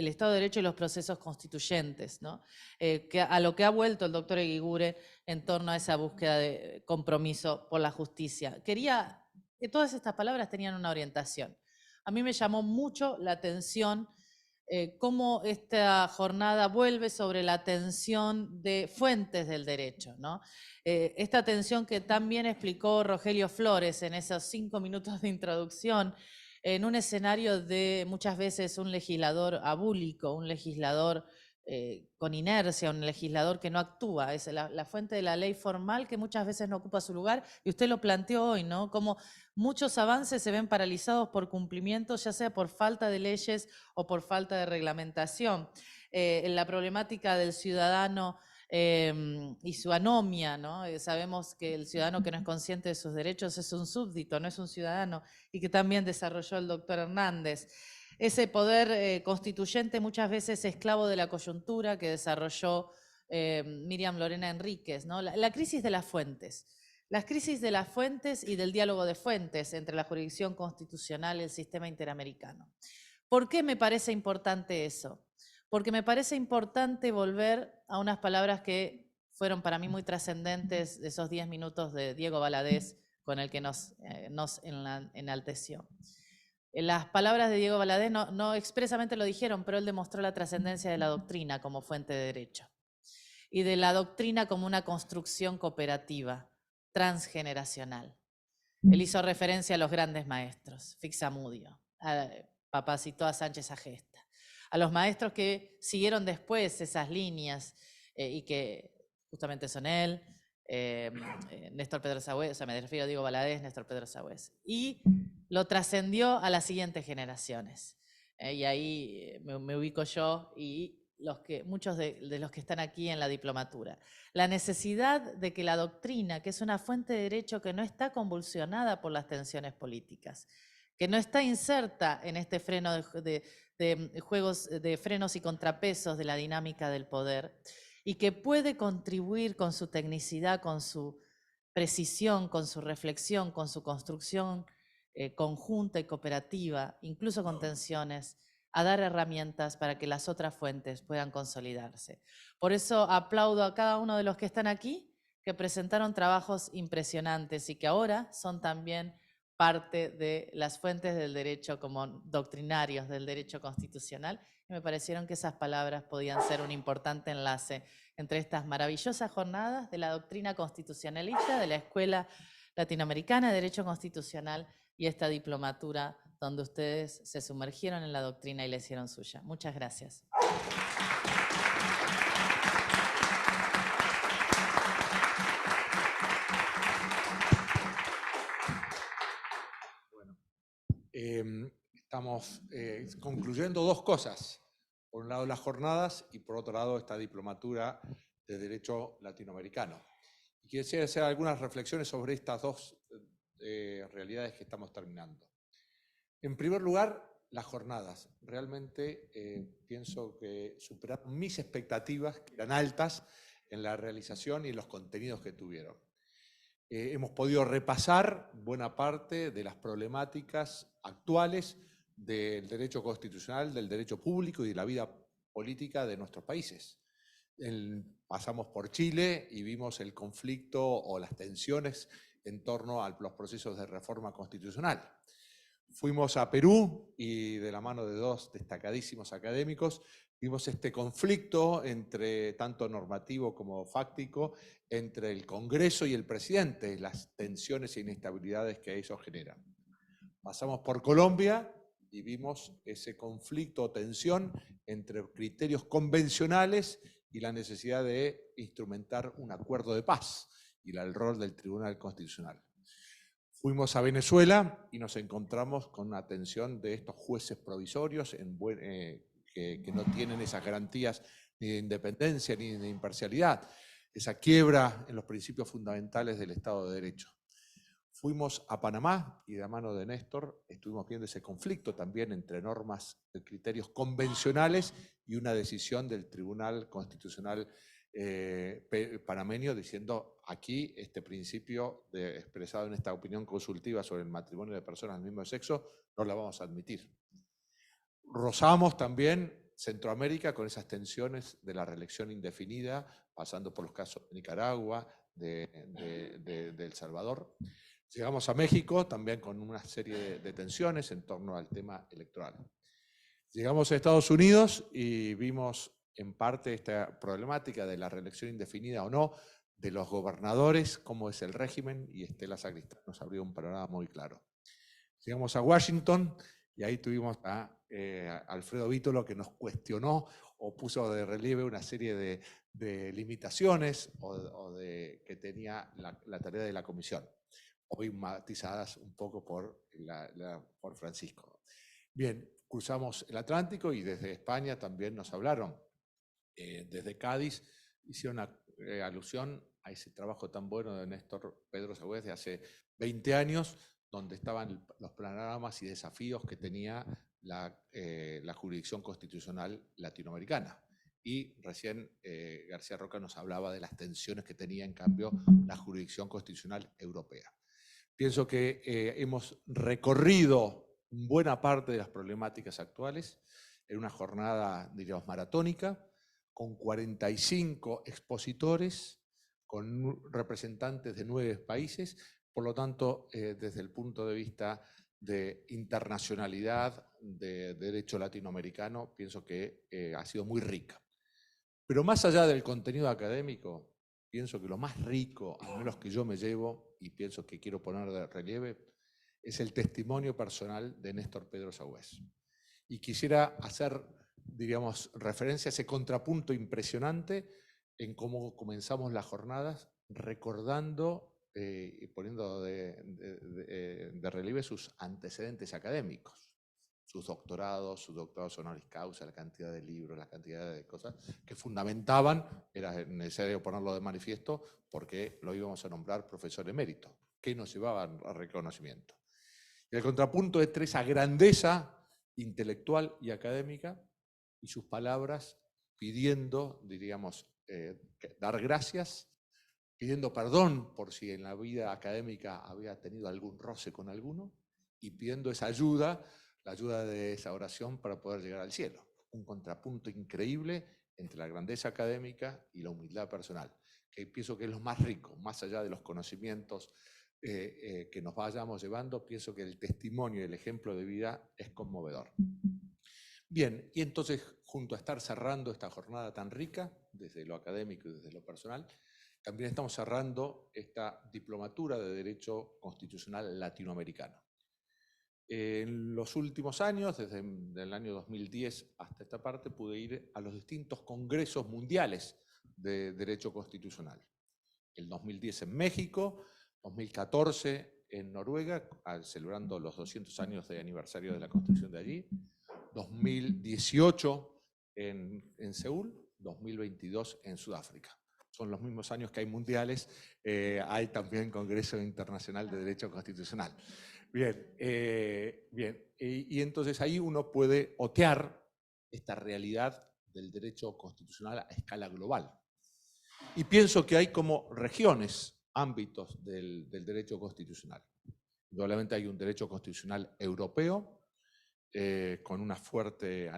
Estado de Derecho y los procesos constituyentes, ¿no? A lo que ha vuelto el doctor Eguiguren en torno a esa búsqueda de compromiso por la justicia. Quería que todas estas palabras tenían una orientación. A mí me llamó mucho la atención cómo esta jornada vuelve sobre la atención de fuentes del derecho, ¿no? Esta atención que tan bien explicó Rogelio Flores en esos 5 minutos de introducción, en un escenario de muchas veces un legislador abúlico, un legislador con inercia, un legislador que no actúa, es la fuente de la ley formal que muchas veces no ocupa su lugar, y usted lo planteó hoy, ¿no? Como muchos avances se ven paralizados por cumplimientos, ya sea por falta de leyes o por falta de reglamentación. En la problemática del ciudadano y su anomia, ¿no? Sabemos que el ciudadano que no es consciente de sus derechos es un súbdito, no es un ciudadano, y que también desarrolló el doctor Hernández. Ese poder constituyente muchas veces esclavo de la coyuntura que desarrolló Miriam Lorena Enríquez, ¿no? La crisis de las fuentes. Las crisis de las fuentes y del diálogo de fuentes entre la jurisdicción constitucional y el sistema interamericano. ¿Por qué me parece importante eso? Porque me parece importante volver a unas palabras que fueron para mí muy trascendentes de esos 10 minutos de Diego Valadez con el que nos enalteció. Las palabras de Diego Valadez no expresamente lo dijeron, pero él demostró la trascendencia de la doctrina como fuente de derecho y de la doctrina como una construcción cooperativa, transgeneracional. Él hizo referencia a los grandes maestros, Fixamudio, a Papacito, a Sánchez Agesta, a los maestros que siguieron después esas líneas y que justamente son él, Néstor Pedro Sagüez, o sea, me refiero a Diego Valadez, Néstor Pedro Sagüez, y lo trascendió a las siguientes generaciones. Y ahí me ubico yo y muchos de los que están aquí en la diplomatura. La necesidad de que la doctrina, que es una fuente de derecho que no está convulsionada por las tensiones políticas, que no está inserta en este freno de juegos de frenos y contrapesos de la dinámica del poder, y que puede contribuir con su tecnicidad, con su precisión, con su reflexión, con su construcción conjunta y cooperativa, incluso con tensiones, a dar herramientas para que las otras fuentes puedan consolidarse. Por eso aplaudo a cada uno de los que están aquí, que presentaron trabajos impresionantes y que ahora son también parte de las fuentes del derecho como doctrinarios del derecho constitucional. Y me parecieron que esas palabras podían ser un importante enlace entre estas maravillosas jornadas de la doctrina constitucionalista de la Escuela Latinoamericana de Derecho Constitucional y esta diplomatura donde ustedes se sumergieron en la doctrina y la hicieron suya. Muchas gracias. Estamos concluyendo dos cosas. Por un lado las jornadas y por otro lado esta diplomatura de Derecho Latinoamericano. Y quisiera hacer algunas reflexiones sobre estas dos realidades que estamos terminando. En primer lugar, las jornadas. Realmente pienso que superaron mis expectativas, que eran altas en la realización y en los contenidos que tuvieron. Hemos podido repasar buena parte de las problemáticas actuales del derecho constitucional, del derecho público y de la vida política de nuestros países. Pasamos por Chile y vimos el conflicto o las tensiones en torno a los procesos de reforma constitucional. Fuimos a Perú y de la mano de dos destacadísimos académicos vimos este conflicto entre tanto normativo como fáctico entre el Congreso y el presidente, las tensiones e inestabilidades que eso genera. Pasamos por Colombia y vimos ese conflicto o tensión entre criterios convencionales y la necesidad de instrumentar un acuerdo de paz y el rol del Tribunal Constitucional. Fuimos a Venezuela y nos encontramos con una tensión de estos jueces provisorios que no tienen esas garantías ni de independencia ni de imparcialidad, esa quiebra en los principios fundamentales del Estado de Derecho. Fuimos a Panamá y de la mano de Néstor estuvimos viendo ese conflicto también entre normas de criterios convencionales y una decisión del Tribunal Constitucional panameño diciendo aquí este principio expresado en esta opinión consultiva sobre el matrimonio de personas del mismo sexo no la vamos a admitir. Rozamos también Centroamérica con esas tensiones de la reelección indefinida, pasando por los casos de Nicaragua, de El Salvador. Llegamos a México también con una serie de tensiones en torno al tema electoral. Llegamos a Estados Unidos y vimos en parte esta problemática de la reelección indefinida o no, de los gobernadores, cómo es el régimen, y Estela Sacristán nos abrió un panorama muy claro. Llegamos a Washington y ahí tuvimos a Alfredo Vítolo que nos cuestionó o puso de relieve una serie de limitaciones que tenía la tarea de la comisión, hoy matizadas un poco por Francisco. Bien, cruzamos el Atlántico y desde España también nos hablaron. Desde Cádiz hicieron alusión a ese trabajo tan bueno de Néstor Pedro Sagüez de hace 20 años, donde estaban los panoramas y desafíos que tenía la jurisdicción constitucional latinoamericana. Y recién García Roca nos hablaba de las tensiones que tenía, en cambio, la jurisdicción constitucional europea. Pienso que hemos recorrido buena parte de las problemáticas actuales en una jornada, diríamos, maratónica, con 45 expositores, con representantes de 9 países, por lo tanto, desde el punto de vista de internacionalidad, de derecho latinoamericano, pienso que ha sido muy rica. Pero más allá del contenido académico, pienso que lo más rico, al menos que yo me llevo, y pienso que quiero poner de relieve, es el testimonio personal de Néstor Pedro Sagüez. Y quisiera hacer, diríamos, referencia a ese contrapunto impresionante en cómo comenzamos las jornadas, recordando y poniendo de relieve sus antecedentes académicos, sus doctorados honoris causa, la cantidad de libros, la cantidad de cosas que fundamentaban, era necesario ponerlo de manifiesto porque lo íbamos a nombrar profesor emérito, que nos llevaban a reconocimiento. Y el contrapunto entre esa grandeza intelectual y académica y sus palabras pidiendo, diríamos, dar gracias, pidiendo perdón por si en la vida académica había tenido algún roce con alguno y pidiendo esa ayuda, la ayuda de esa oración para poder llegar al cielo. Un contrapunto increíble entre la grandeza académica y la humildad personal, que pienso que es lo más rico, más allá de los conocimientos que nos vayamos llevando, pienso que el testimonio y el ejemplo de vida es conmovedor. Bien, y entonces, junto a estar cerrando esta jornada tan rica, desde lo académico y desde lo personal, también estamos cerrando esta diplomatura de Derecho Constitucional Latinoamericano. En los últimos años, desde el año 2010 hasta esta parte, pude ir a los distintos congresos mundiales de Derecho Constitucional. El 2010 en México, 2014 en Noruega, celebrando los 200 años de aniversario de la Constitución de allí, 2018 en Seúl, 2022 en Sudáfrica. Son los mismos años que hay mundiales, hay también Congreso Internacional de Derecho Constitucional. Bien, y entonces ahí uno puede otear esta realidad del derecho constitucional a escala global. Y pienso que hay como regiones, ámbitos del derecho constitucional. Indudablemente hay un derecho constitucional europeo, con una fuerte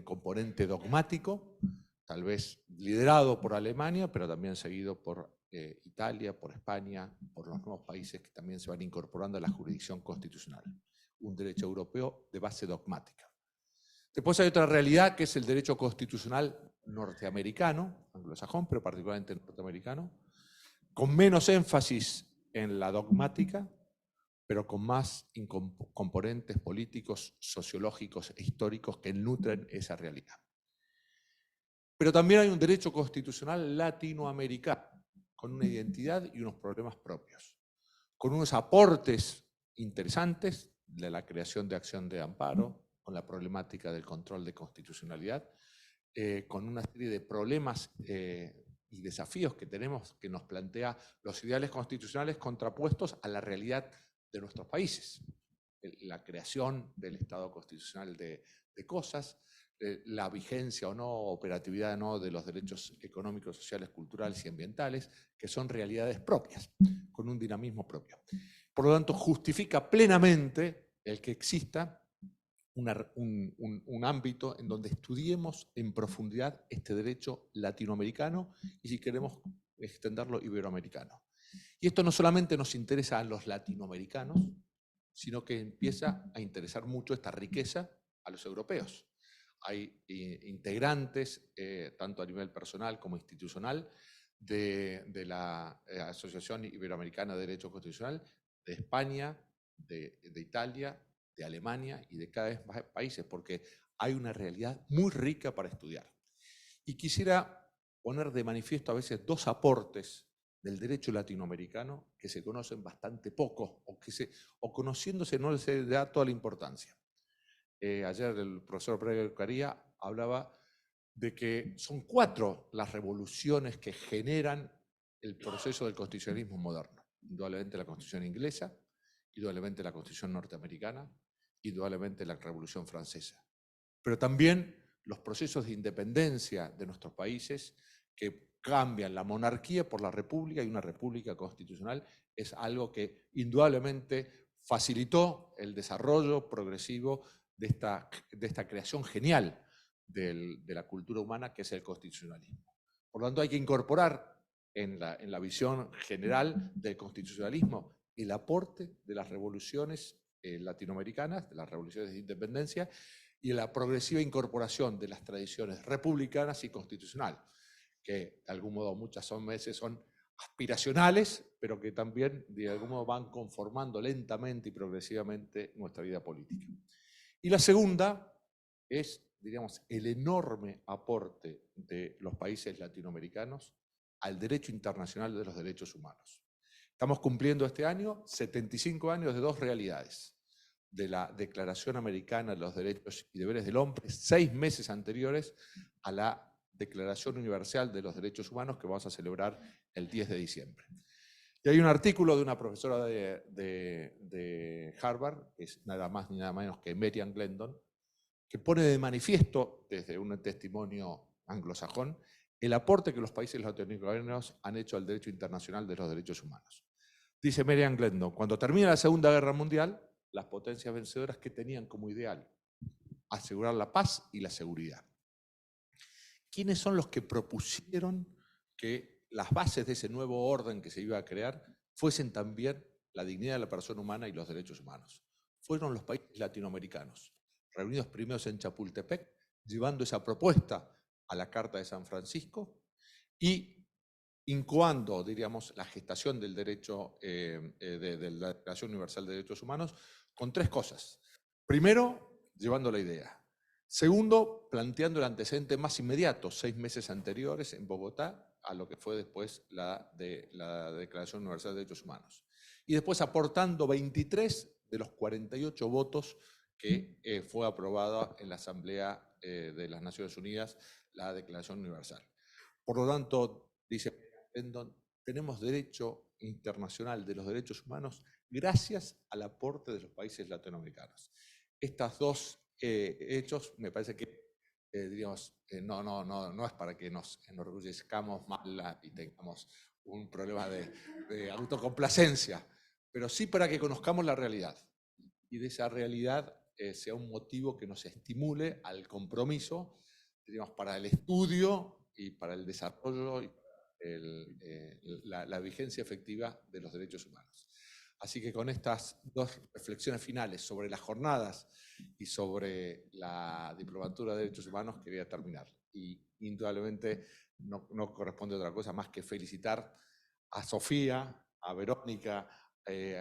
componente dogmático, tal vez liderado por Alemania, pero también seguido por Italia, por España, por los nuevos países que también se van incorporando a la jurisdicción constitucional. Un derecho europeo de base dogmática. Después hay otra realidad que es el derecho constitucional norteamericano, anglosajón, pero particularmente norteamericano, con menos énfasis en la dogmática, pero con más componentes políticos, sociológicos e históricos que nutren esa realidad. Pero también hay un derecho constitucional latinoamericano, con una identidad y unos problemas propios, con unos aportes interesantes de la creación de acción de amparo, con la problemática del control de constitucionalidad, con una serie de problemas y desafíos que tenemos que nos plantea los ideales constitucionales contrapuestos a la realidad de nuestros países. La creación del Estado constitucional de cosas, la vigencia o no, operatividad o no de los derechos económicos, sociales, culturales y ambientales, que son realidades propias, con un dinamismo propio. Por lo tanto, justifica plenamente el que exista un ámbito en donde estudiemos en profundidad este derecho latinoamericano y, si queremos extenderlo, iberoamericano. Y esto no solamente nos interesa a los latinoamericanos, sino que empieza a interesar mucho esta riqueza a los europeos. Hay integrantes, tanto a nivel personal como institucional, de la Asociación Iberoamericana de Derecho Constitucional, de España, de Italia, de Alemania y de cada vez más países, porque hay una realidad muy rica para estudiar. Y quisiera poner de manifiesto a veces dos aportes del derecho latinoamericano que se conocen bastante poco, o conociéndose no se da toda la importancia. Ayer el profesor Pérez Caría hablaba de que son 4 las revoluciones que generan el proceso del constitucionalismo moderno. Indudablemente la Constitución inglesa, indudablemente la Constitución norteamericana, indudablemente la Revolución Francesa. Pero también los procesos de independencia de nuestros países que cambian la monarquía por la república, y una república constitucional es algo que indudablemente facilitó el desarrollo progresivo de esta creación genial de la cultura humana, que es el constitucionalismo. Por lo tanto, hay que incorporar en la visión general del constitucionalismo el aporte de las revoluciones latinoamericanas, de las revoluciones de independencia, y la progresiva incorporación de las tradiciones republicanas y constitucional, que de algún modo muchas veces son aspiracionales, pero que también de algún modo van conformando lentamente y progresivamente nuestra vida política. Y la segunda es, diríamos, el enorme aporte de los países latinoamericanos al derecho internacional de los derechos humanos. Estamos cumpliendo este año 75 años de 2 realidades: de la Declaración Americana de los Derechos y Deberes del Hombre, 6 meses anteriores a la Declaración Universal de los Derechos Humanos, que vamos a celebrar el 10 de diciembre. Y hay un artículo de una profesora de Harvard, que es nada más ni nada menos que Marian Glendon, que pone de manifiesto, desde un testimonio anglosajón, el aporte que los países latinoamericanos han hecho al derecho internacional de los derechos humanos. Dice Marian Glendon: cuando termina la Segunda Guerra Mundial, las potencias vencedoras, que tenían como ideal asegurar la paz y la seguridad. ¿Quiénes son los que propusieron que las bases de ese nuevo orden que se iba a crear fuesen también la dignidad de la persona humana y los derechos humanos? Fueron los países latinoamericanos, reunidos primero en Chapultepec, llevando esa propuesta a la Carta de San Francisco y incoando, diríamos, la gestación del derecho, de la Declaración Universal de Derechos Humanos, con 3 cosas. Primero, llevando la idea. Segundo, planteando el antecedente más inmediato, 6 meses anteriores en Bogotá, a lo que fue después la Declaración Universal de Derechos Humanos. Y después aportando 23 de los 48 votos que fue aprobada en la Asamblea de las Naciones Unidas, la Declaración Universal. Por lo tanto, dice, tenemos derecho internacional de los derechos humanos gracias al aporte de los países latinoamericanos. Estos 2 hechos me parece que, diríamos, no es para que nos enorgullezcamos más y tengamos un problema de autocomplacencia, pero sí para que conozcamos la realidad, y de esa realidad sea un motivo que nos estimule al compromiso, diríamos, para el estudio y para el desarrollo y la vigencia efectiva de los derechos humanos. Así que con estas dos reflexiones finales sobre las jornadas y sobre la diplomatura de derechos humanos quería terminar. Y indudablemente no corresponde otra cosa más que felicitar a Sofía, a Verónica,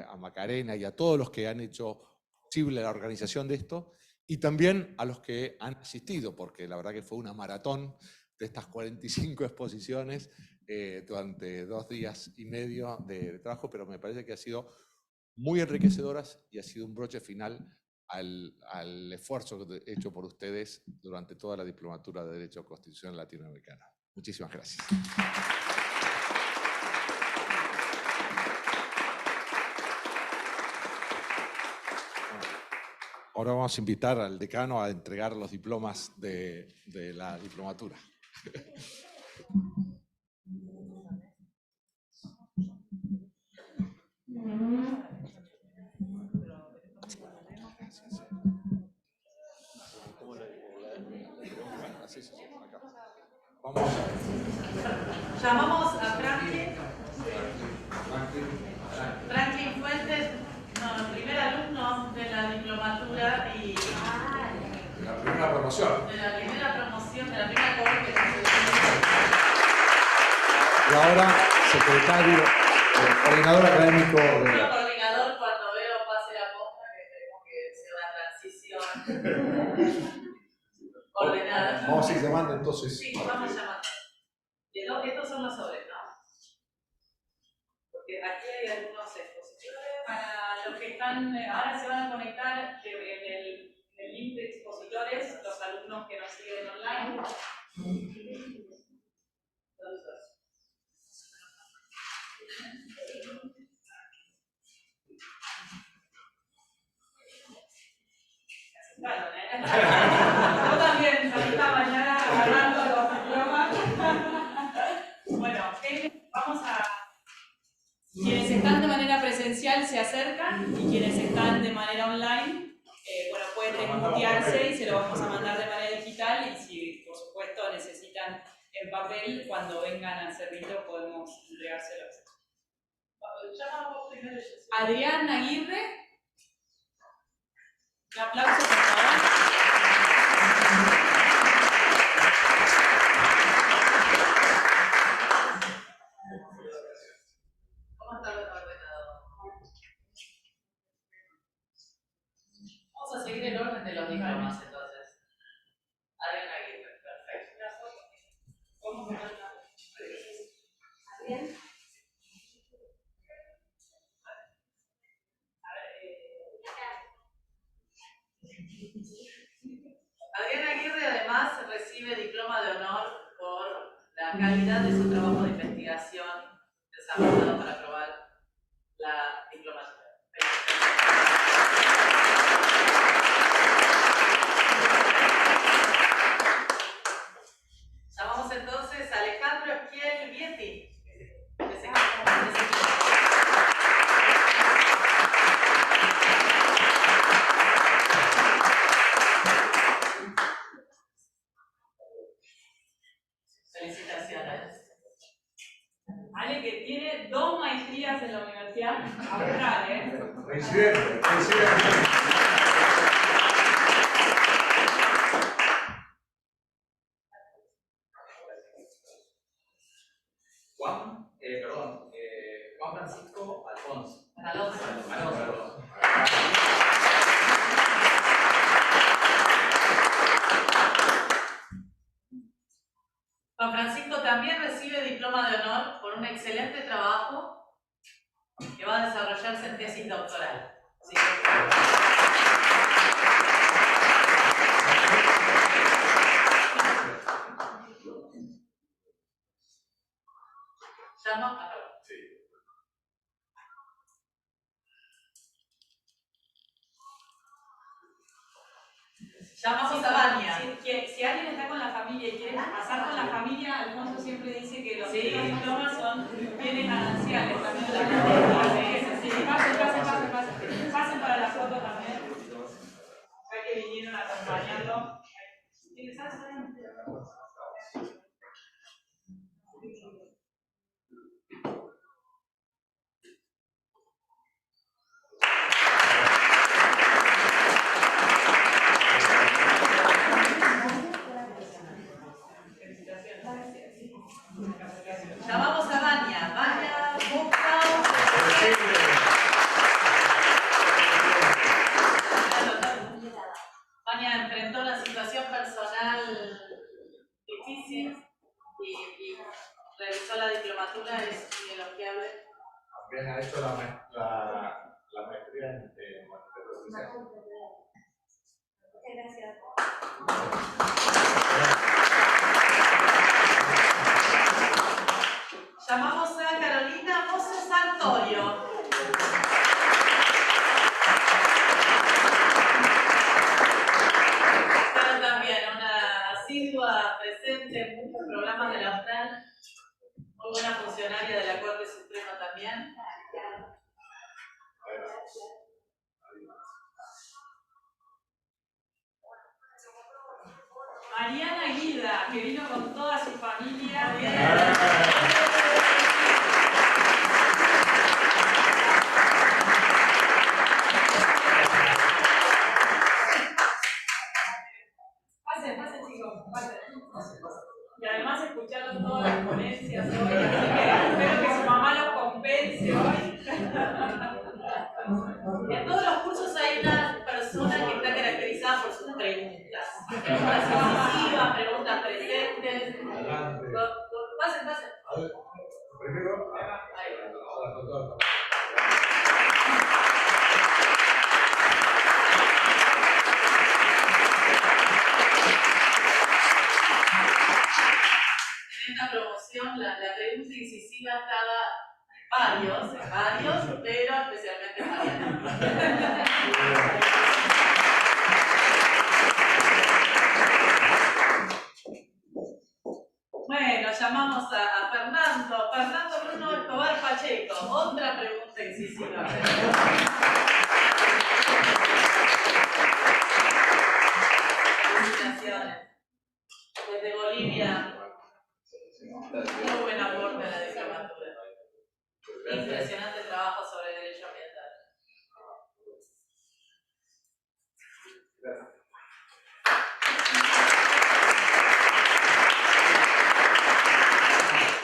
a Macarena y a todos los que han hecho posible la organización de esto, y también a los que han asistido, porque la verdad que fue una maratón de estas 45 exposiciones durante 2 días y medio de trabajo, pero me parece que ha sido muy enriquecedoras y ha sido un broche final al esfuerzo hecho por ustedes durante toda la diplomatura de Derecho Constitucional Latinoamericano. Muchísimas gracias. Ahora vamos a invitar al decano a entregar los diplomas de la diplomatura. Llamamos a Franklin Fuentes, el primer alumno de la diplomatura y La primera promoción. de la primera promoción, de la primera cohorte. Y ahora, secretario, coordinador académico de la... Coordinador, cuando veo pase la posta, que tenemos que hacer una transición ordenada. Vamos a ir llamando entonces. Sí, vamos llamando. Estos son los sobres, ¿no? Porque aquí hay algunos expositores. Para los que están, ahora se van a conectar en el link de expositores, los alumnos que nos siguen online. Bueno, yo también salí esta mañana agarrando los diplomas. Bueno, vamos a... Quienes están de manera presencial se acercan y quienes están de manera online, bueno, pueden desmutearse y se lo vamos a mandar de manera digital, y si por supuesto necesitan en papel, cuando vengan al servicio podemos entregárselos. Adrián Aguirre. Un aplauso, por favor. ¿Cómo está el ordenador? Vamos a seguir el orden de los diplomas entonces. Adrián Aguirre, perfecto. ¿Cómo se llama? Adrián. Adrián Aguirre además recibe diploma de honor por la calidad de su trabajo de investigación desarrollado para aprobar la diplomatura. Llamamos entonces a Alejandro Esquiel Vietti. Felicitaciones. Ale, que tiene 2 maestrías en la Universidad Austral, ¿eh? Presidente. Juan Francisco Alfonso. Alonso. Juan Francisco también recibe diploma de honor por un excelente trabajo que va a desarrollarse en tesis doctoral. ¿Sí? ¿Llama? Ah, perdón. Sí. Llamamos a Vania. Si alguien está con la familia y quiere pasar con la familia, Alfonso siempre dice que los diplomas son bienes gananciales también de la familia. Sí, pasen para la foto también. Ya que vinieron a acompañarlo. España enfrentó una situación personal difícil y realizó la diplomatura, es muy elogiable. También ha hecho la maestría en matemáticas. Gracias. Llamamos a Carolina Moses Sartorio. Pero también una asidua presente en muchos programas de la Austral, muy buena funcionaria de la Corte Suprema también. Mariana Guida, que vino con toda su familia. Pasen chicos, pasen. Y además escucharon todas las ponencias hoy, así que espero que su mamá los compense hoy. En todos los cursos hay una persona que está caracterizada por sus preguntas. Preguntas incisivas, preguntas presentes. Pasen. A ver, primero, a la doctora. En esta promoción la pregunta incisiva estaba varios, pero especialmente Mariana. Bueno, llamamos a Fernando Bruno Escobar Pacheco. Otra pregunta incisiva. Felicitaciones. Desde Bolivia. Muy buen aporte a la diplomatura. Impresionante trabajo sobre derecho ambiental.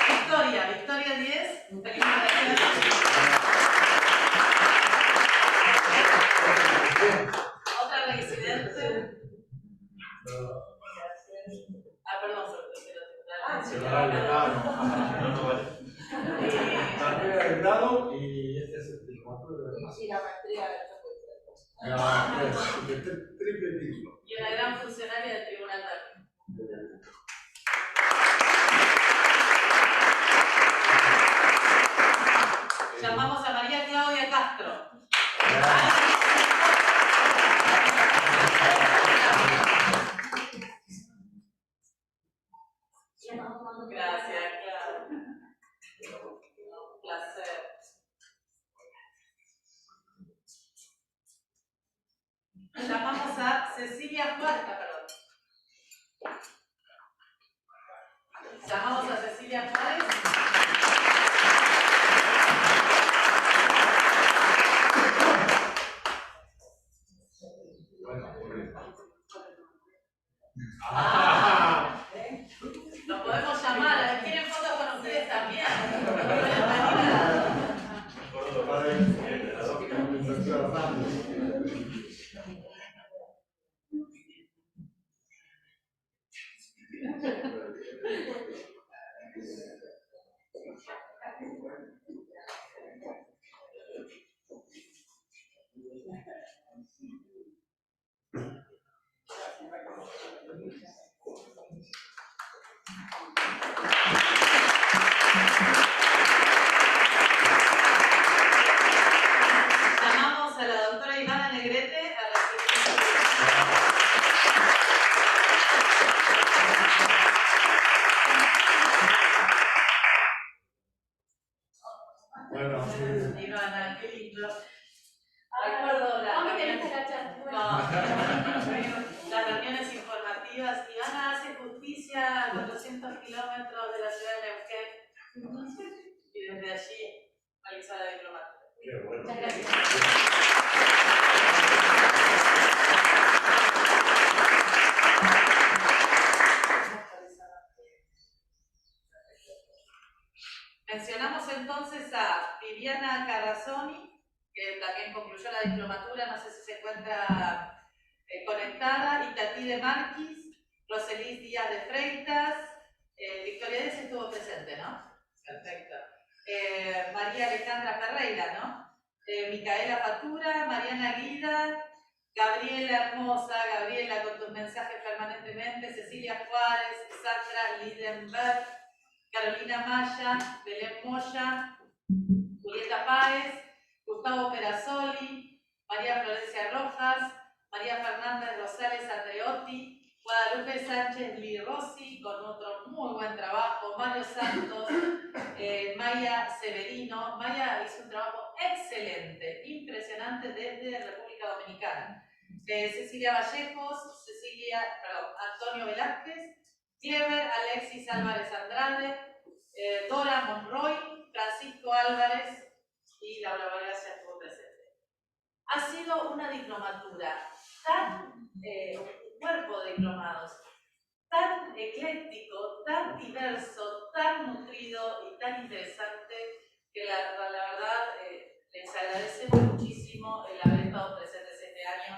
Victoria 10. Otra reincidente. Perdón, No vale. Maestría de grado y este es el diplomatura de Sí, la maestría de triple título. y una gran funcionaria del tribunal también. Llamamos a María Claudia Castro. Gracias, claro. Un placer. Llamamos a Cecilia Juárez, Llamamos a Cecilia Juárez. Lo podemos llamar, ¿quieren fotos con ustedes también? Llamamos a la doctora Ivana Negrete a recibir. Bueno, Ivana, qué lindo. Recuerdo las reuniones informativas. Ivana hace justicia a 400 kilómetros de la ciudad de Neuquén y desde allí realiza la diplomatura. qué bueno. Muchas gracias. Mencionamos entonces a Viviana Carrazzoni, que también concluyó la diplomatura, no sé si se encuentra conectada. Questada, Itatí de Marquis, Roselís Díaz de Freitas, Victoria Díaz estuvo presente, ¿no? Perfecto. María Alejandra Ferreira, ¿no? Micaela Fatura, Mariana Guida, Gabriela Hermosa, Gabriela con tus mensajes permanentemente, Cecilia Juárez, Sandra Lidenberg, Carolina Maya, Belén Moya, Julieta Páez, Gustavo Perazzoli, María Florencia Rojas, María Fernández Rosales Andreotti, Guadalupe Sánchez Li Rossi, con otro muy buen trabajo, Mario Santos, Maya Severino. Maya hizo un trabajo excelente, impresionante desde República Dominicana. Cecilia Vallejos, Antonio Velázquez, Clever Alexis Álvarez Andrade, Dora Monroy, Francisco Álvarez y Laura Vargas estuvo presente. Ha sido una diplomatura un cuerpo de diplomados tan ecléctico, tan diverso, tan nutrido y tan interesante que la verdad les agradecemos muchísimo el haber estado presentes este año.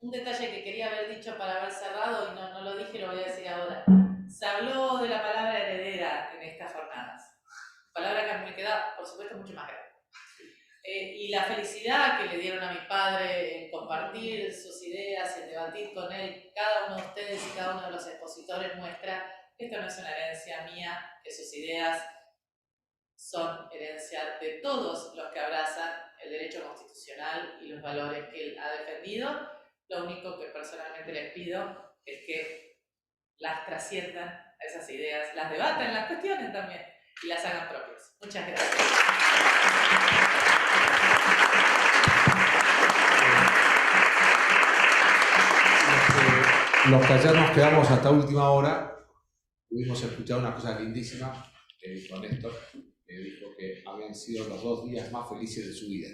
Un detalle que quería haber dicho para haber cerrado y no lo dije, lo voy a decir ahora. Se habló de la palabra heredera en estas jornadas, palabra que me queda, por supuesto, mucho más grande. Y la felicidad que le dieron a mi padre en compartir sus ideas, en debatir con él, cada uno de ustedes y cada uno de los expositores muestra que esto no es una herencia mía, que sus ideas son herencia de todos los que abrazan el derecho constitucional y los valores que él ha defendido. Lo único que personalmente les pido es que las trasciendan a esas ideas, las debatan, las cuestionen también y las hagan propias. Muchas gracias. Los que ayer nos quedamos hasta última hora, pudimos escuchar una cosa lindísima que dijo Néstor, que dijo que habían sido los 2 días más felices de su vida.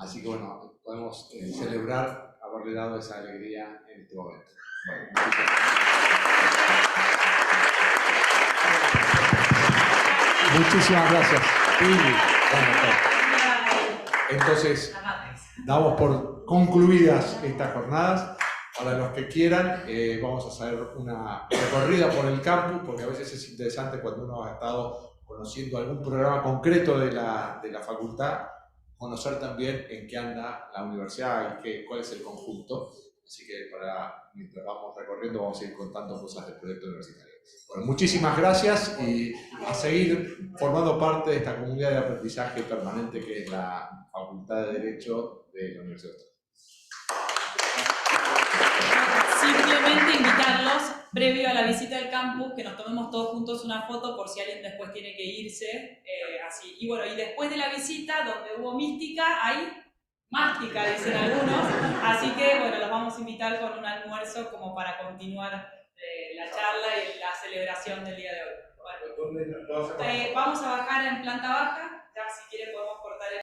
Así que bueno, podemos celebrar haberle dado esa alegría en este momento. Bueno, muchísimas gracias. Entonces, damos por concluidas estas jornadas. Para los que quieran, vamos a hacer una recorrida por el campus, porque a veces es interesante cuando uno ha estado conociendo algún programa concreto de la facultad, conocer también en qué anda la universidad y cuál es el conjunto. Así que mientras vamos recorriendo vamos a ir contando cosas del proyecto universitario. Bueno, muchísimas gracias y a seguir formando parte de esta comunidad de aprendizaje permanente que es la Facultad de Derecho de la Universidad de Australia. Simplemente invitarlos, previo a la visita del campus, que nos tomemos todos juntos una foto por si alguien después tiene que irse. Así. Y bueno, y después de la visita, donde hubo mística, hay mástica, dicen algunos. Así que bueno, los vamos a invitar con un almuerzo como para continuar la charla y la celebración del día de hoy. Bueno, vamos a bajar en planta baja.